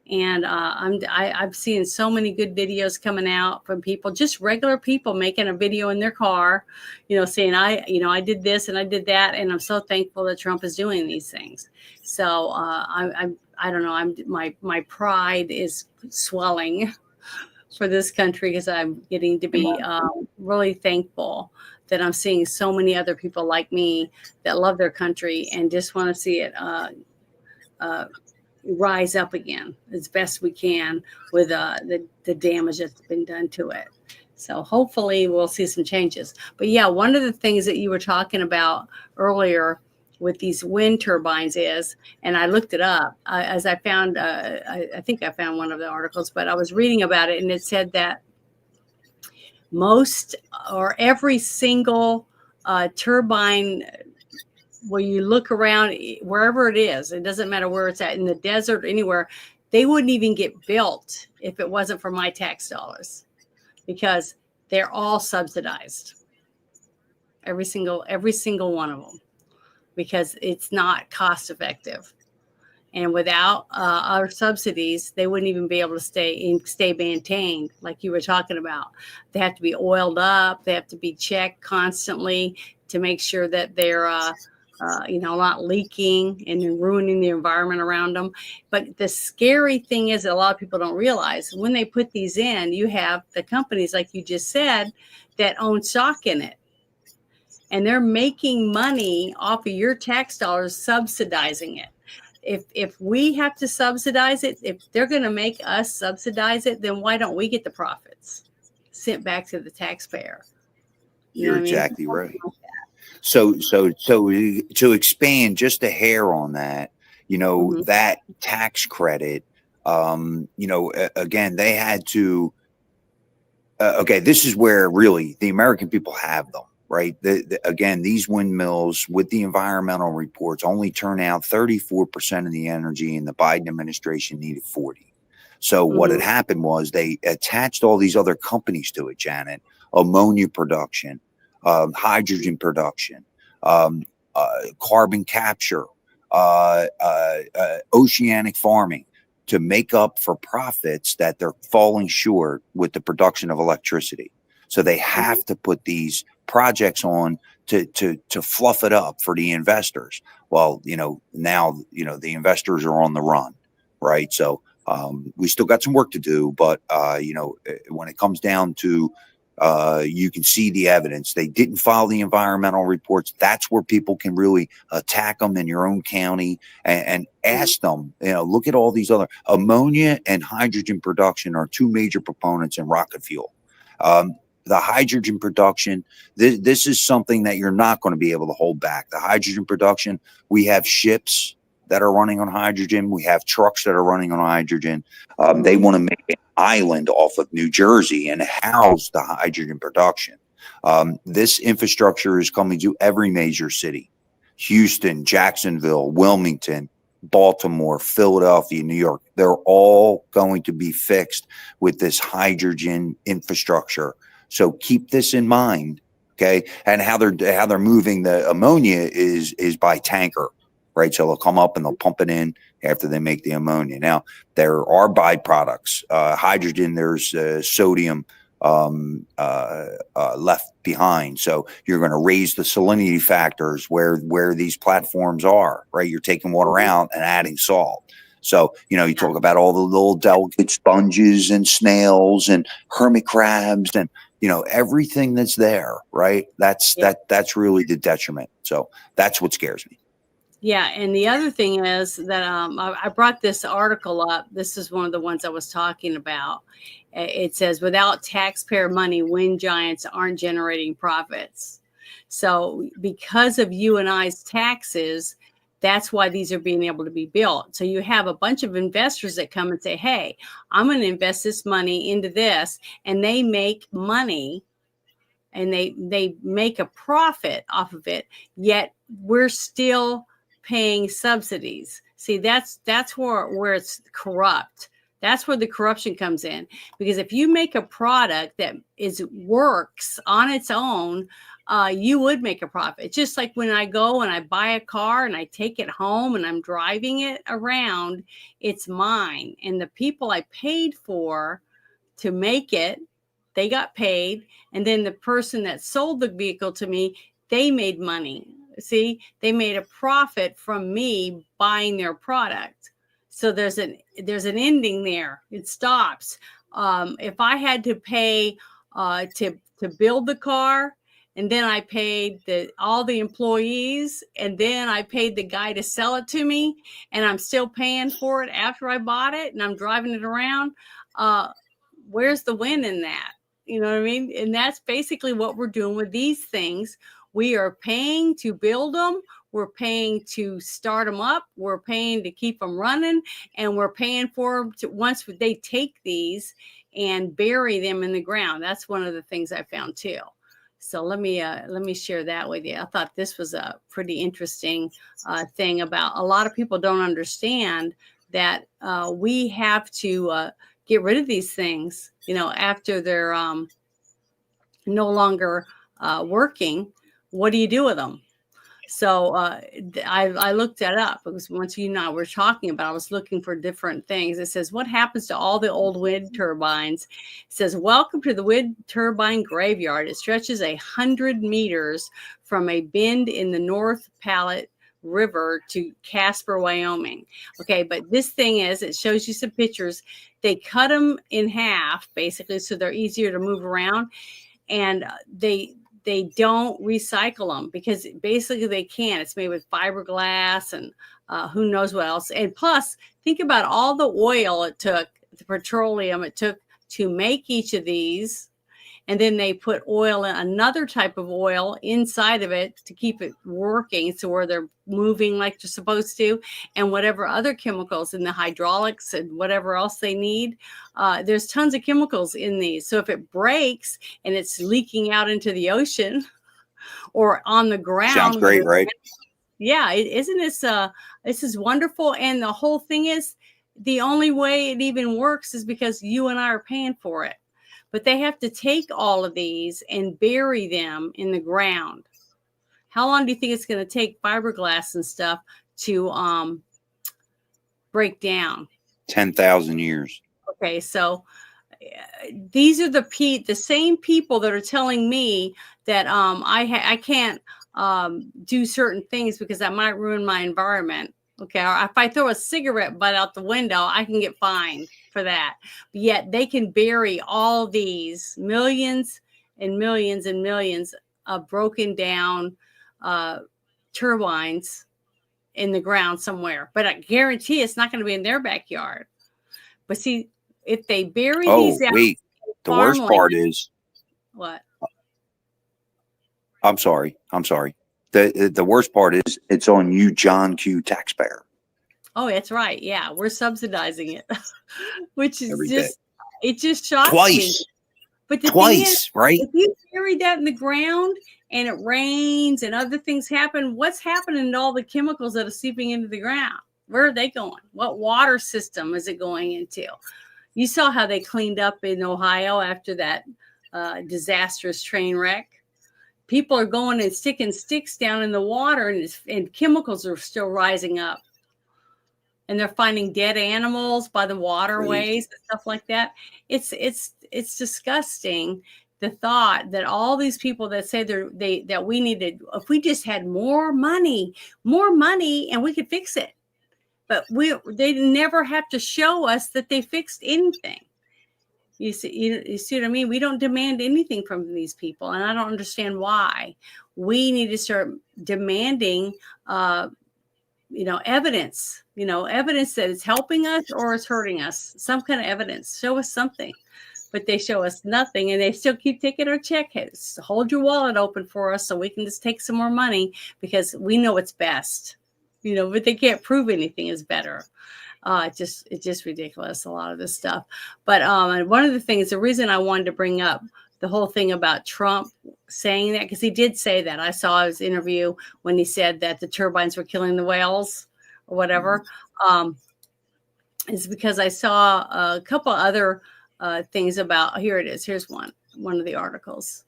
And I've seen so many good videos coming out from people, just regular people making a video in their car, you know, saying I did this and I did that, and I'm so thankful that Trump is doing these things. So I don't know, my pride is swelling for this country because I'm getting to be really thankful that I'm seeing so many other people like me that love their country and just want to see it rise up again as best we can with the damage that's been done to it. So hopefully we'll see some changes. But yeah, one of the things that you were talking about earlier with these wind turbines is, and I looked it up as I found, I think I found one of the articles, but I was reading about it, and it said that most or every single turbine, where you look around, wherever it is, it doesn't matter where it's at, in the desert, anywhere, they wouldn't even get built if it wasn't for my tax dollars, because they're all subsidized. Every single one of them, because it's not cost effective. And without our subsidies, they wouldn't even be able to stay maintained, like you were talking about. They have to be oiled up. They have to be checked constantly to make sure that they're not leaking and then ruining the environment around them. But the scary thing is that a lot of people don't realize when they put these in, you have the companies, like you just said, that own stock in it. And they're making money off of your tax dollars subsidizing it. If we have to subsidize it, if they're going to make us subsidize it, then why don't we get the profits sent back to the taxpayer? You're exactly right. So to expand just a hair on that, that tax credit, again, they had to, okay, this is where really the American people have them, right? Again, these windmills with the environmental reports only turn out 34% of the energy, and the Biden administration needed 40. So what had happened was they attached all these other companies to it, Janet: ammonia production, hydrogen production, carbon capture, oceanic farming, to make up for profits that they're falling short with the production of electricity. So they have to put these projects on to fluff it up for the investors. Well, now, the investors are on the run, right? So we still got some work to do, but when it comes down to, you can see the evidence. They didn't file the environmental reports. That's where people can really attack them in your own county and ask them, look at all these other ammonia and hydrogen production are two major proponents in rocket fuel. The hydrogen production, this is something that you're not going to be able to hold back. The hydrogen production, we have ships that are running on hydrogen. We have trucks that are running on hydrogen. They want to make an island off of New Jersey and house the hydrogen production. This infrastructure is coming to every major city: Houston, Jacksonville, Wilmington, Baltimore, Philadelphia, New York. They're all going to be fixed with this hydrogen infrastructure. So keep this in mind, okay? And how they're moving the ammonia is by tanker, right? So they'll come up and they'll pump it in after they make the ammonia. Now, there are byproducts. Hydrogen, there's sodium left behind. So you're going to raise the salinity factors where these platforms are, right? You're taking water out and adding salt. So, you talk about all the little delicate sponges and snails and hermit crabs and, everything that's there, right? That's really the detriment. So that's what scares me. Yeah. And the other thing is that I brought this article up. This is one of the ones I was talking about. It says, without taxpayer money, wind giants aren't generating profits. So because of you and I's taxes, That's why these are being able to be built. So you have a bunch of investors that come and say, hey, I'm going to invest this money into this, and they make money and they make a profit off of it, yet we're still paying subsidies. See, that's where it's corrupt. That's where the corruption comes in. Because if you make a product that works on its own, you would make a profit. Just like when I go and I buy a car and I take it home and I'm driving it around, it's mine. And the people I paid for to make it, they got paid. And then the person that sold the vehicle to me, they made money. See, they made a profit from me buying their product. So there's an ending there. It stops. If I had to pay to build the car, and then I paid all the employees, and then I paid the guy to sell it to me, and I'm still paying for it after I bought it, and I'm driving it around, where's the win in that? You know what I mean? And that's basically what we're doing with these things. We are paying to build them. We're paying to start them up. We're paying to keep them running. And we're paying for them once they take these and bury them in the ground. That's one of the things I found too. So let me share that with you. I thought this was a pretty interesting thing about a lot of people don't understand that we have to get rid of these things, after they're no longer working. What do you do with them? So I looked that up because once you and I were talking about, I was looking for different things. It says, what happens to all the old wind turbines? It says, welcome to the wind turbine graveyard. It stretches 100 meters from a bend in the North Platte River to Casper, Wyoming. Okay, but this thing it shows you some pictures. They cut them in half, basically, so they're easier to move around. And they don't recycle them because basically they can't. It's made with fiberglass and who knows what else. And plus, think about all the oil it took, the petroleum it took to make each of these. And then they put oil, another type of oil inside of it to keep it working. So where they're moving like they're supposed to, and whatever other chemicals in the hydraulics and whatever else they need. There's tons of chemicals in these. So if it breaks and it's leaking out into the ocean or on the ground. Sounds great, right? Yeah. Isn't this is wonderful. And the whole thing is the only way it even works is because you and I are paying for it. But they have to take all of these and bury them in the ground. How long do you think it's going to take fiberglass and stuff to break down? 10,000 years. Okay, so these are the same people that are telling me that I can't do certain things because that might ruin my environment. Okay, or if I throw a cigarette butt out the window, I can get fined for that. But yet they can bury all these millions and millions and millions of broken down turbines in the ground somewhere. But I guarantee it's not going to be in their backyard. But see, if they bury these out, wait, the worst part is what? I'm sorry. The worst part is it's on you, John Q. taxpayer. Oh, that's right. Yeah, we're subsidizing it, which is it just shocks me. But the thing is, right? If you bury that in the ground and it rains and other things happen, what's happening to all the chemicals that are seeping into the ground? Where are they going? What water system is it going into? You saw how they cleaned up in Ohio after that disastrous train wreck. People are going and sticking sticks down in the water, and chemicals are still rising up. And they're finding dead animals by the waterways and stuff like that. It's disgusting. The thought that all these people that say that we needed, if we just had more money, and we could fix it. But they never have to show us that they fixed anything. You see what I mean? We don't demand anything from these people, and I don't understand why. We need to start demanding, evidence. Evidence that it's helping us or it's hurting us. Some kind of evidence. Show us something. But they show us nothing, and they still keep taking our check. Hold your wallet open for us so we can just take some more money because we know it's best. but they can't prove anything is better. It's just ridiculous, a lot of this stuff. But and one of the things, the reason I wanted to bring up the whole thing about Trump saying that, because he did say that. I saw his interview when he said that the turbines were killing the whales or whatever. Is because I saw a couple other things about. Here it is. Here's one of the articles.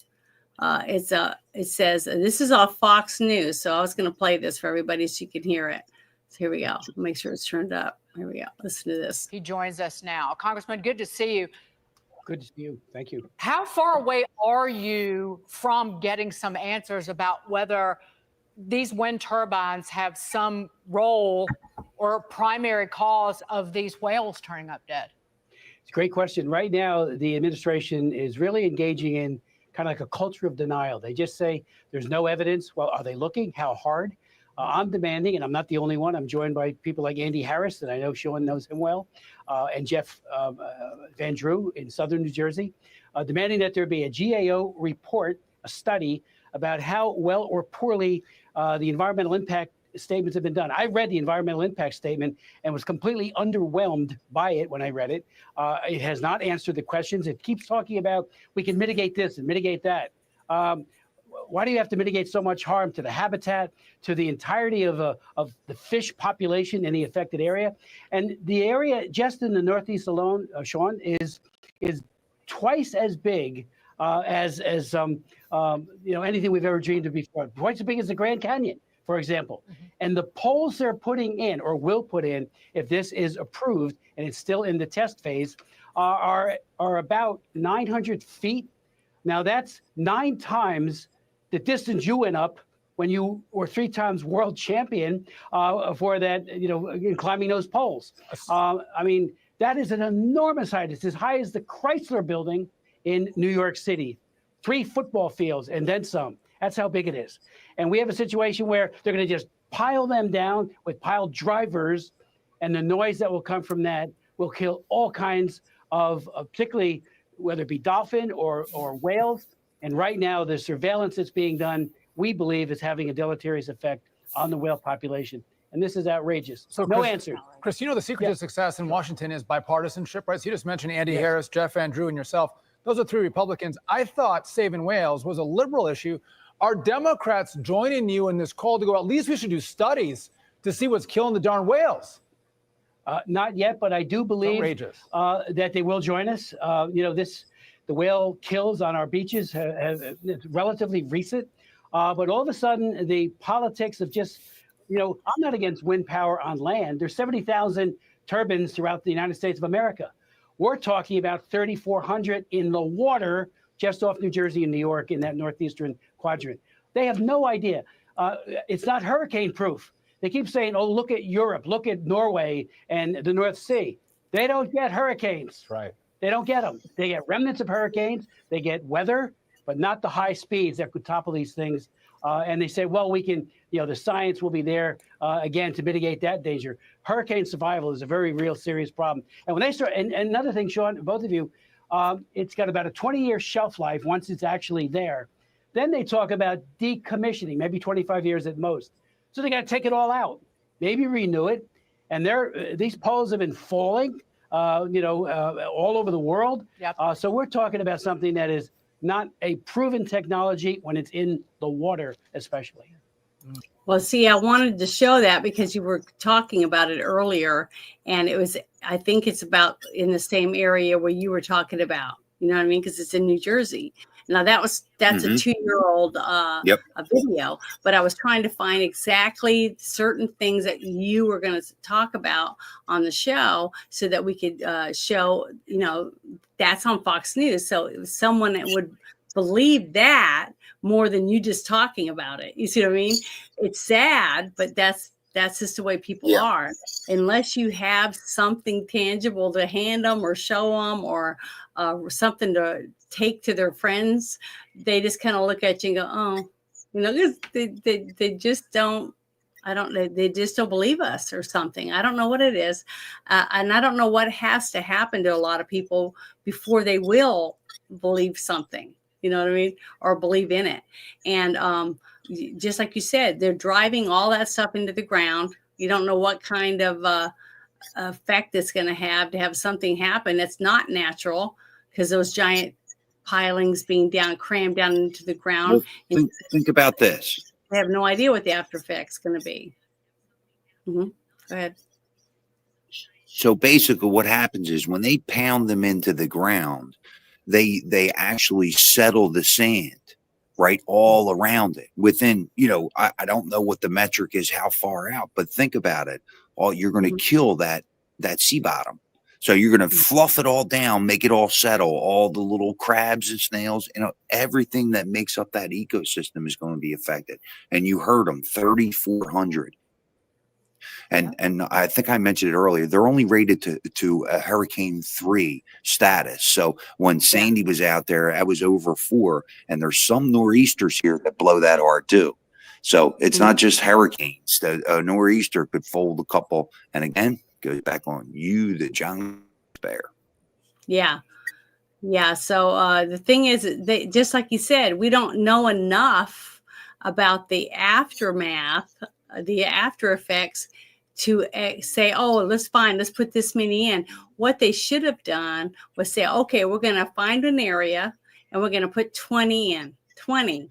It says this is off Fox News, so I was going to play this for everybody so you can hear it. So here we go. Make sure it's turned up. Here we go. Listen to this. He joins us now. Congressman, good to see you. Good to see you. Thank you. How far away are you from getting some answers about whether these wind turbines have some role or primary cause of these whales turning up dead? It's a great question. Right now, the administration is really engaging in kind of like a culture of denial. They just say there's no evidence. Well, are they looking? How hard? I'm demanding, and I'm not the only one. I'm joined by people like Andy Harris, that I know Sean knows him well, and Jeff Van Drew in southern New Jersey, demanding that there be a GAO report, a study about how well or poorly the environmental impact statements have been done. I read the environmental impact statement and was completely underwhelmed by it when I read it. It has not answered the questions. It keeps talking about we can mitigate this and mitigate that. Why do you have to mitigate so much harm to the habitat, to the entirety of the fish population in the affected area? And the area just in the Northeast alone, Sean, is twice as big as anything we've ever dreamed of before. Twice as big as the Grand Canyon, for example. And the poles they're putting in, or will put in, if this is approved and it's still in the test phase, are about 900 feet. Now that's 9 times the distance you went up when you were 3 times world champion for that, in climbing those poles. I mean, that is an enormous height. It's as high as the Chrysler Building in New York City. 3 football fields and then some. That's how big it is. And we have a situation where they're going to just pile them down with pile drivers, and the noise that will come from that will kill all kinds of particularly whether it be dolphin or whales. And right now, the surveillance that's being done, we believe, is having a deleterious effect on the whale population. And this is outrageous. So no answers. Chris, the secret to success in Washington is bipartisanship, right? So you just mentioned Andy Harris, Jeff Van Drew, and yourself. Those are 3 Republicans. I thought saving whales was a liberal issue. Are Democrats joining you in this call to go, at least we should do studies to see what's killing the darn whales? Not yet, but I do believe that they will join us. The whale kills on our beaches it's relatively recent, but all of a sudden the politics of just, I'm not against wind power on land. There's 70,000 turbines throughout the United States of America. We're talking about 3,400 in the water just off New Jersey and New York in that northeastern quadrant. They have no idea. It's not hurricane proof. They keep saying, oh, look at Europe, look at Norway and the North Sea. They don't get hurricanes. Right. They don't get them. They get remnants of hurricanes. They get weather, but not the high speeds that could topple these things. And they say, well, we can, the science will be there again to mitigate that danger. Hurricane survival is a very real serious problem. And when they start, and another thing, Sean, both of you, it's got about a 20-year shelf life once it's actually there. Then they talk about decommissioning, maybe 25 years at most. So they got to take it all out, maybe renew it. And these poles have been falling, all over the world. Yep. So we're talking about something that is not a proven technology when it's in the water, especially. Well, see, I wanted to show that because you were talking about it earlier, and I think it's about in the same area where you were talking about, you know what I mean? Because it's in New Jersey. Now that's a 2-year-old video, but I was trying to find exactly certain things that you were going to talk about on the show so that we could show, that's on Fox News. So it was someone that would believe that more than you just talking about it. You see what I mean? It's sad, but that's just the way people are. Unless you have something tangible to hand them or show them or something to take to their friends, they just kind of look at you and go, oh, they just don't. They just don't believe us or something. I don't know what it is. And I don't know what has to happen to a lot of people before they will believe something, you know what I mean? Or believe in it. And just like you said, they're driving all that stuff into the ground. You don't know what kind of effect it's going to have something happen that's not natural, because those giant pilings being crammed down into the ground. Well, think about this. They have no idea what the after effect's going to be. Go ahead. So basically what happens is when they pound them into the ground, they actually settle the sand, right, all around it within, I don't know what the metric is, how far out, but think about it. You're going to kill that sea bottom. So you're going to fluff it all down, make it all settle, all the little crabs and snails, everything that makes up that ecosystem is going to be affected. And you heard them, 3,400. And I think I mentioned it earlier, they're only rated to a Hurricane 3 status. So when Sandy was out there, that was over 4. And there's some nor'easters here that blow that hard too. So it's not just hurricanes. A nor'easter could fold a couple. And again, goes back on you, the giant bear. Yeah. So the thing is, they, just like you said, we don't know enough about the aftermath, the after effects, to say, oh, let's put this many in. What they should have done was say, okay, we're going to find an area and we're going to put 20 in. 20.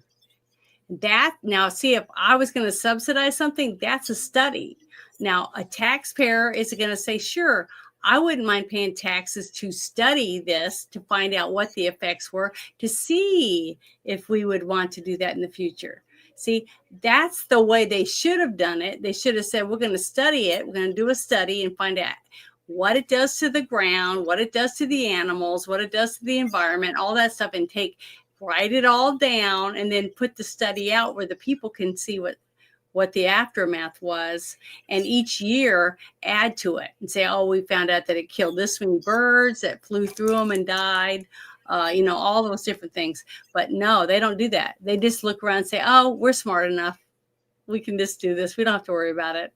Now, see, if I was going to subsidize something, that's a study. Now, a taxpayer is going to say, sure, I wouldn't mind paying taxes to study this, to find out what the effects were, to see if we would want to do that in the future. See, that's the way they should have done it. They should have said, we're going to study it. We're going to do a study and find out what it does to the ground, what it does to the animals, what it does to the environment, all that stuff, and write it all down, and then put the study out where the people can see what the aftermath was, and each year add to it and say, oh, we found out that it killed this many birds that flew through them and died. All those different things. But no, they don't do that. They just look around and say, oh, we're smart enough. We can just do this. We don't have to worry about it.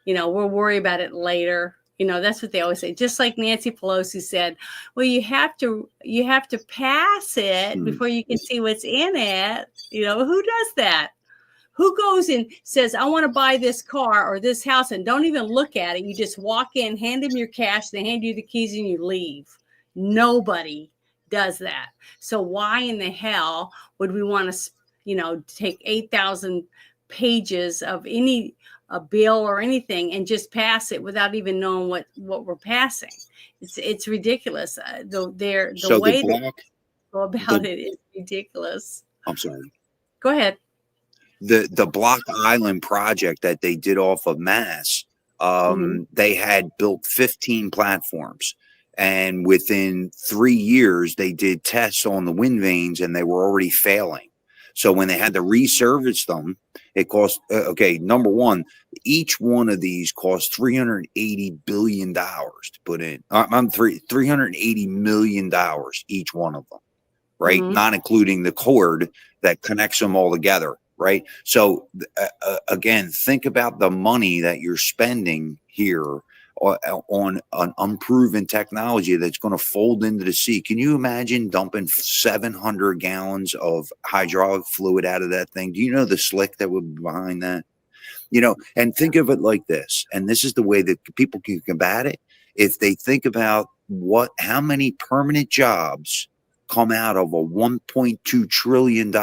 We'll worry about it later. That's what they always say. Just like Nancy Pelosi said, well, you have to pass it before you can see what's in it. Who does that? Who goes and says, I want to buy this car or this house, and don't even look at it? You just walk in, hand them your cash, they hand you the keys, and you leave. Nobody does that. So why in the hell would we want to, take 8,000 pages of a bill or anything and just pass it without even knowing what we're passing? It's ridiculous. The way they go about it is ridiculous. I'm sorry. Go ahead. The Block Island project that they did off of Mass, they had built 15 platforms. And within 3 years, they did tests on the wind vanes and they were already failing. So when they had to resurface them, it cost, number one, each one of these cost $380 billion to put in. $380 million each one of them, right? Not including the cord that connects them all together, right? So again, think about the money that you're spending here on an unproven technology that's going to fold into the sea. Can you imagine dumping 700 gallons of hydraulic fluid out of that thing? Do you know the slick that would be behind that? And think of it like this, and this is the way that people can combat it. If they think about how many permanent jobs come out of a $1.2 trillion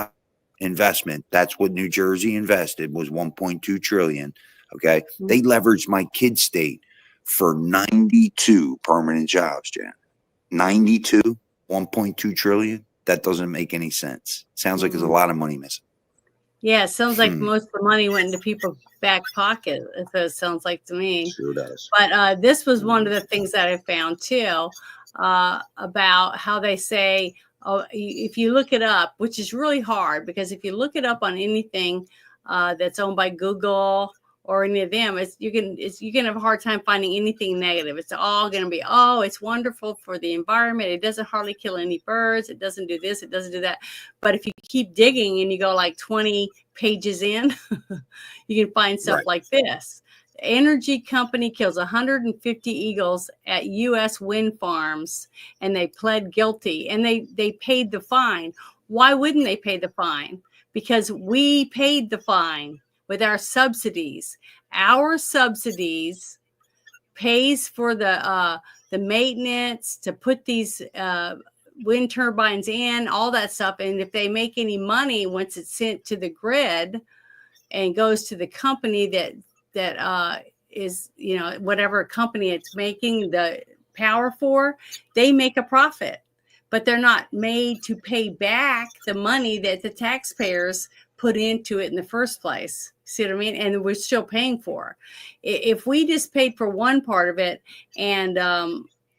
investment. That's what New Jersey invested, was $1.2 trillion. Okay. They leveraged my kid state for 92 permanent jobs, Jan. 92, 1.2 trillion. That doesn't make any sense. Sounds like there's a lot of money missing. Yeah, it sounds like most of the money went into people's back pocket. It sounds like to me. Sure does. But this was one of the things that I found too, about how they say, if you look it up, which is really hard, because if you look it up on anything that's owned by Google or any of them, you can have a hard time finding anything negative. It's all going to be, oh, it's wonderful for the environment. It doesn't hardly kill any birds. It doesn't do this. It doesn't do that. But if you keep digging and you go like 20 pages in, you can find stuff like this. The energy company kills 150 eagles at U.S. wind farms, and they pled guilty, and they paid the fine. Why wouldn't they pay the fine? Because we paid the fine. with our subsidies. Our subsidies pays for the maintenance to put these wind turbines in, all that stuff. And if they make any money once it's sent to the grid and goes to the company that is, you know, whatever company it's making the power for, they make a profit. But they're not made to pay back the money that the taxpayers put into it in the first place. See what I mean? And we're still paying for. If we just paid for one part of it and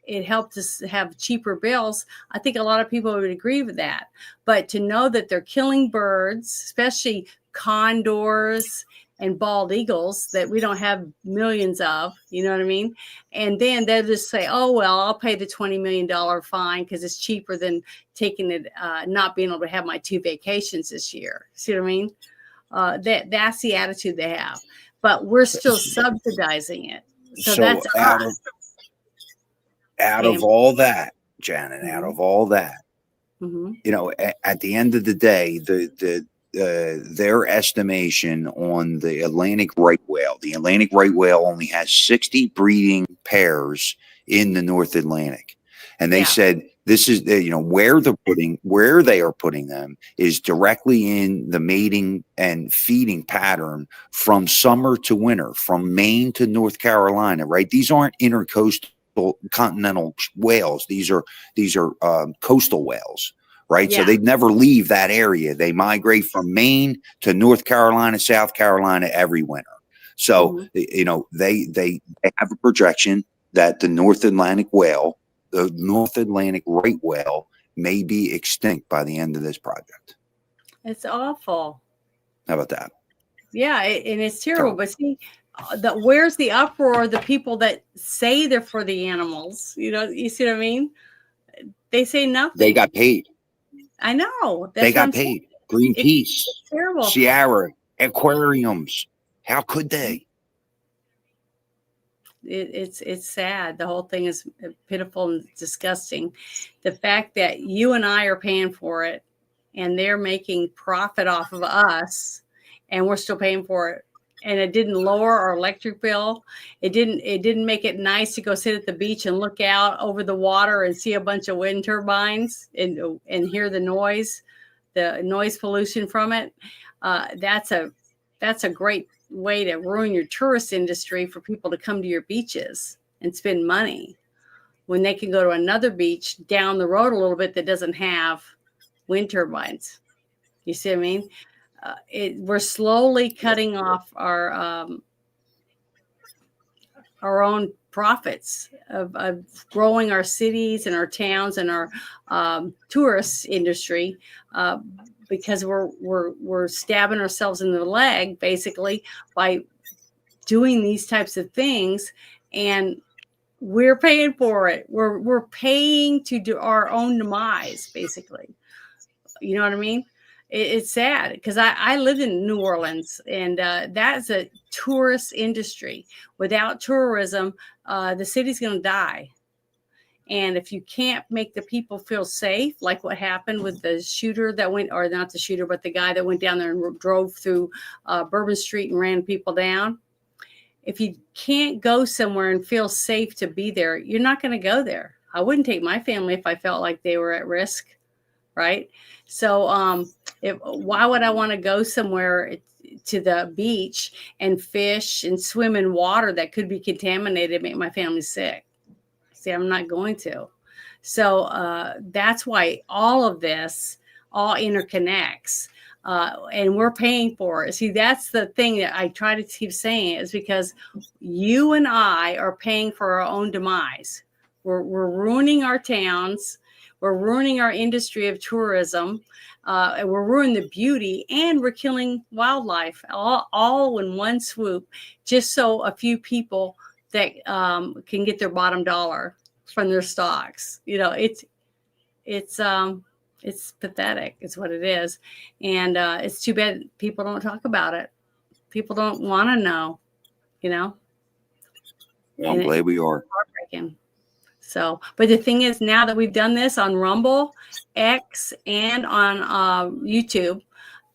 it helped us have cheaper bills, I think a lot of people would agree with that. But to know that they're killing birds, especially condors and bald eagles that we don't have millions of, you know what I mean? And then they'll just say, oh, well, I'll pay the $20 million fine because it's cheaper than taking it, not being able to have my 2 vacations this year. See what I mean? That's the attitude they have. But we're still subsidizing it. So that's out of all that, Janet, out of all that, you know, at the end of the day, their estimation on the Atlantic right whale, the Atlantic right whale only has 60 breeding pairs in the North Atlantic. And they said this is, you know, where they are putting them is directly in the mating and feeding pattern from summer to winter, from Maine to North Carolina, right? These aren't intercoastal continental whales. These are coastal whales. Right. Yeah. So they'd never leave that area. They migrate from Maine to North Carolina, South Carolina every winter. So, you know, they have a projection that the North Atlantic whale, the North Atlantic right whale, may be extinct by the end of this project. It's awful. How about that? Yeah. And it's terrible. But see, where's the uproar? The people that say they're for the animals, you know, you see what I mean? They say nothing. They got paid. I know. They got paid. Greenpeace, it's terrible. Sierra, aquariums. How could they? It's sad. The whole thing is pitiful and disgusting. The fact that you and I are paying for it and they're making profit off of us and we're still paying for it. And it didn't lower our electric bill. It didn't make it nice to go sit at the beach and look out over the water and see a bunch of wind turbines and hear the noise pollution from it. That's a great way to ruin your tourist industry for people to come to your beaches and spend money when they can go to another beach down the road a little bit that doesn't have wind turbines. You see what I mean? We're slowly cutting off our own profits of growing our cities and our towns and our tourist industry because we're stabbing ourselves in the leg basically by doing these types of things, and we're paying for it. We're paying to do our own demise basically. You know what I mean? It's sad because I live in New Orleans and that's a tourist industry. Without tourism, the city's going to die. And if you can't make the people feel safe, like what happened with the shooter that went, or not the shooter, but the guy that went down there and drove through Bourbon Street and ran people down. If you can't go somewhere and feel safe to be there, you're not going to go there. I wouldn't take my family if I felt like they were at risk. Right. So why would I want to go somewhere to the beach and fish and swim in water that could be contaminated and make my family sick? See, I'm not going to. So that's why all of this all interconnects and we're paying for it. See, that's the thing that I try to keep saying is because you and I are paying for our own demise. We're ruining our towns. We're ruining our industry of tourism. And we're ruining the beauty, and we're killing wildlife all in one swoop, just so a few people that can get their bottom dollar from their stocks. You know, it's pathetic. It's what it is, and it's too bad people don't talk about it. People don't want to know. You know. Well, I'm glad we are. Heartbreaking. So, but the thing is, now that we've done this on Rumble, X, and on YouTube,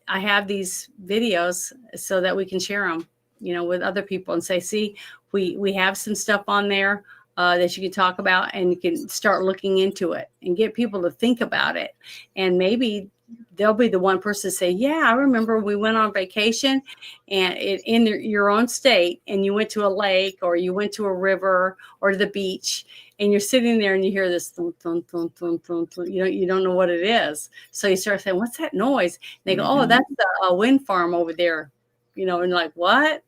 I have these videos so that we can share them, with other people and say, see, we have some stuff on there that you can talk about, and you can start looking into it and get people to think about it. And maybe they'll be the one person to say, yeah, I remember we went on vacation and in your own state, and you went to a lake or you went to a river or the beach, and you're sitting there and you hear this thump, thump, thump, thump, thump, thump. You don't know what it is. So you start saying, what's that noise? And they go, oh, that's the wind farm over there. And like, what?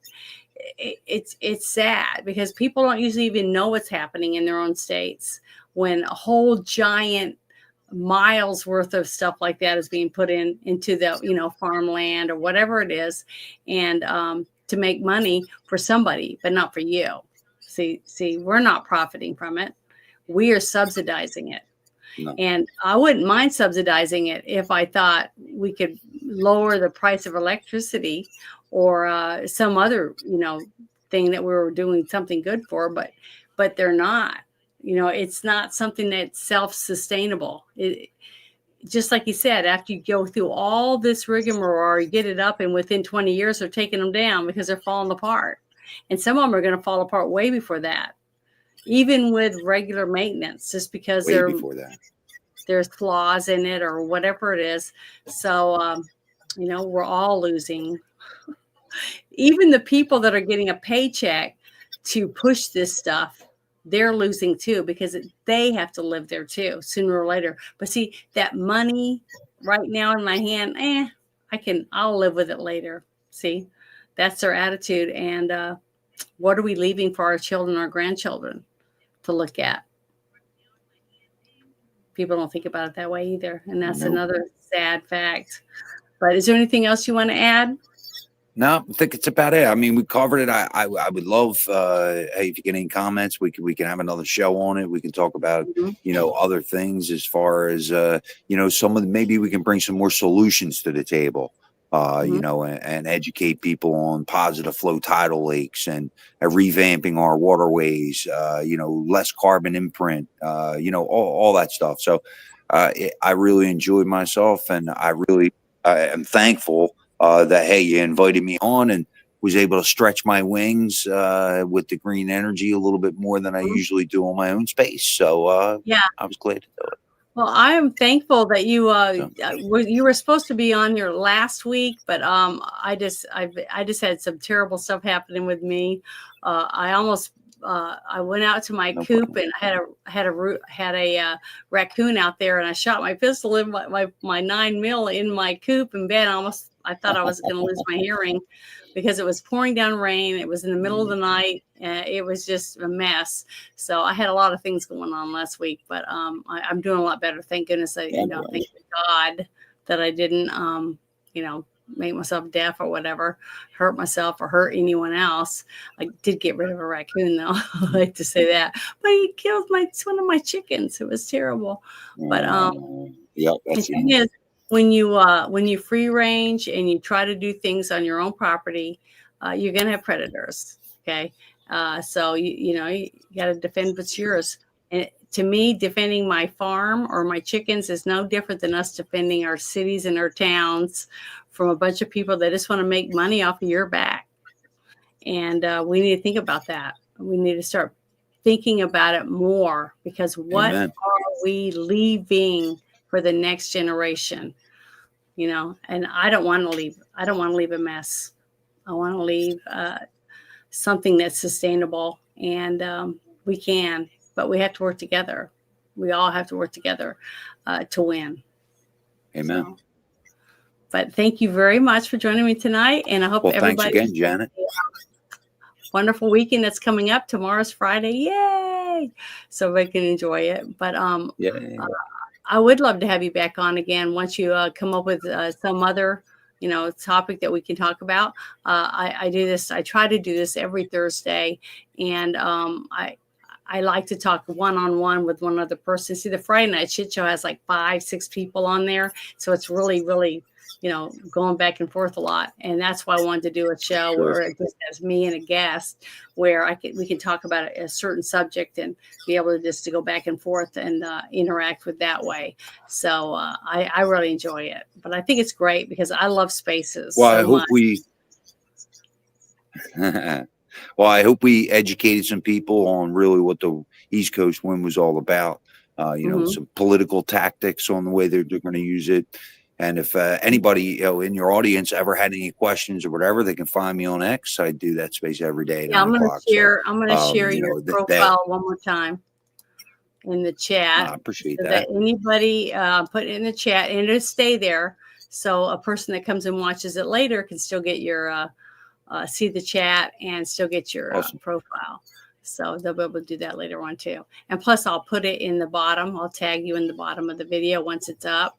It's sad because people don't usually even know what's happening in their own states when a whole giant miles worth of stuff like that is being put into the farmland or whatever it is, and to make money for somebody, but not for you. See, we're not profiting from it. We are subsidizing it. No. And I wouldn't mind subsidizing it if I thought we could lower the price of electricity or some other, thing that we were doing something good for, but they're not. It's not something that's self-sustainable. Just like you said, after you go through all this rigmarole, you get it up, and within 20 years, they're taking them down because they're falling apart. And some of them are going to fall apart way before that, even with regular maintenance, just because there's flaws in it or whatever it is. So, we're all losing. Even the people that are getting a paycheck to push this stuff, they're losing too, because they have to live there too, sooner or later. But see, that money right now in my hand, I'll live with it later. See, that's their attitude. And what are we leaving for our children, our grandchildren to look at? People don't think about it that way either. And that's another sad fact. But is there anything else you want to add? No, I think it's about it. I mean, we covered it. I would love, hey, if you get any comments, we can have another show on it. We can talk about, other things as far as, maybe we can bring some more solutions to the table, and educate people on positive flow tidal lakes and revamping our waterways, less carbon imprint, all that stuff. So I really enjoyed myself, and I am thankful that, hey, you invited me on and was able to stretch my wings with the green energy a little bit more than I usually do on my own space. So I was glad to do it. Well, I am thankful that you were supposed to be on here last week, but I just had some terrible stuff happening with me. I went out to my coop and I had a raccoon out there, and I shot my pistol in my 9mm in my coop, and Ben I thought I was going to lose my hearing because it was pouring down rain. It was in the middle of the night. It was just a mess. So I had a lot of things going on last week, but I'm doing a lot better. Thank goodness. Thank God that I didn't, make myself deaf or whatever, hurt myself or hurt anyone else. I did get rid of a raccoon, though. I like to say that, but he killed one of my chickens. It was terrible. But the thing is, when you free range and you try to do things on your own property, you're gonna have predators. Okay, so you got to defend what's yours. And to me, defending my farm or my chickens is no different than us defending our cities and our towns from a bunch of people that just want to make money off of your back. And we need to think about that. We need to start thinking about it more, because what are we leaving for the next generation? And I don't want to leave a mess. I want to leave something that's sustainable, and we can, but we have to work together. We all have to work together to win. Amen. So, but thank you very much for joining me tonight, and I hope everybody. Thanks again, Janet. Wonderful weekend that's coming up. Tomorrow's Friday, yay! So everybody can enjoy it. But I would love to have you back on again once you come up with some other, topic that we can talk about. I do this. I try to do this every Thursday, and I like to talk one-on-one with one other person. See, the Friday Night Shit Show has like 5-6 people on there, so it's really, really going back and forth a lot. And that's why I wanted to do a show Sure. where it just has me and a guest where we can talk about a certain subject and be able to go back and forth and interact with that way. So I really enjoy it. But I think it's great because I love spaces Well, I so hope much. well, I hope we educated some people on really what the East Coast Wind was all about. Some political tactics on the way they're going to use it. And if anybody in your audience ever had any questions or whatever, they can find me on X. I do that space every day at 9 o'clock. I'm going to share your profile one more time in the chat. I appreciate so that. Anybody put it in the chat and it'll stay there. So a person that comes and watches it later can still get your see the chat and still get your Awesome. profile. So they'll be able to do that later on too. And plus I'll put it in the bottom. I'll tag you in the bottom of the video once it's up.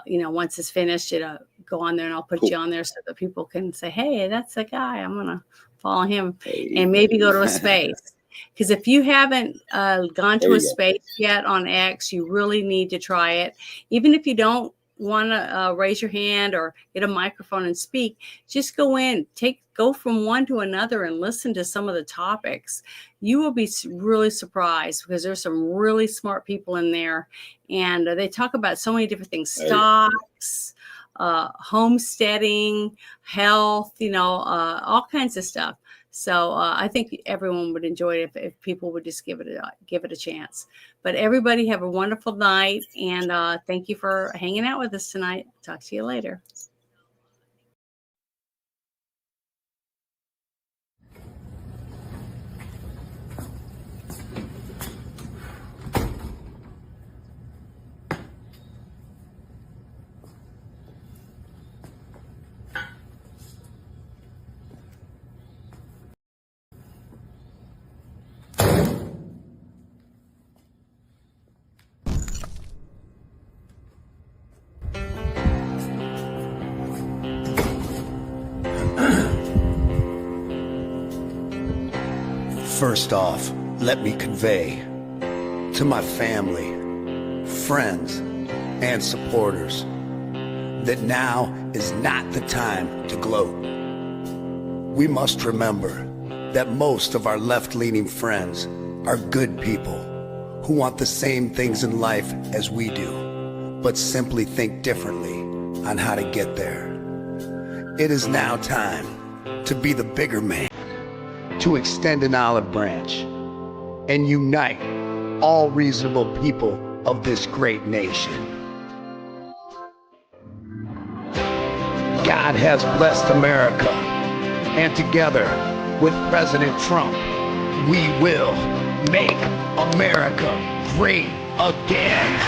Once it's finished, it'll go on there and I'll put you on there so that people can say, hey, that's the guy. I'm going to follow him and maybe go to a space. Because if you haven't gone to a space yet on X, you really need to try it. Even if you don't want to raise your hand or get a microphone and speak, just go in, go from one to another and listen to some of the topics. You will be really surprised because there's some really smart people in there, and they talk about so many different things: stocks, homesteading, health, all kinds of stuff. So I think everyone would enjoy it if people would just give it a chance. But everybody have a wonderful night, and thank you for hanging out with us tonight. Talk to you later. First off, let me convey to my family, friends, and supporters that now is not the time to gloat. We must remember that most of our left-leaning friends are good people who want the same things in life as we do, but simply think differently on how to get there. It is now time to be the bigger man, to extend an olive branch and unite all reasonable people of this great nation. God has blessed America, and together with President Trump, we will make America great again.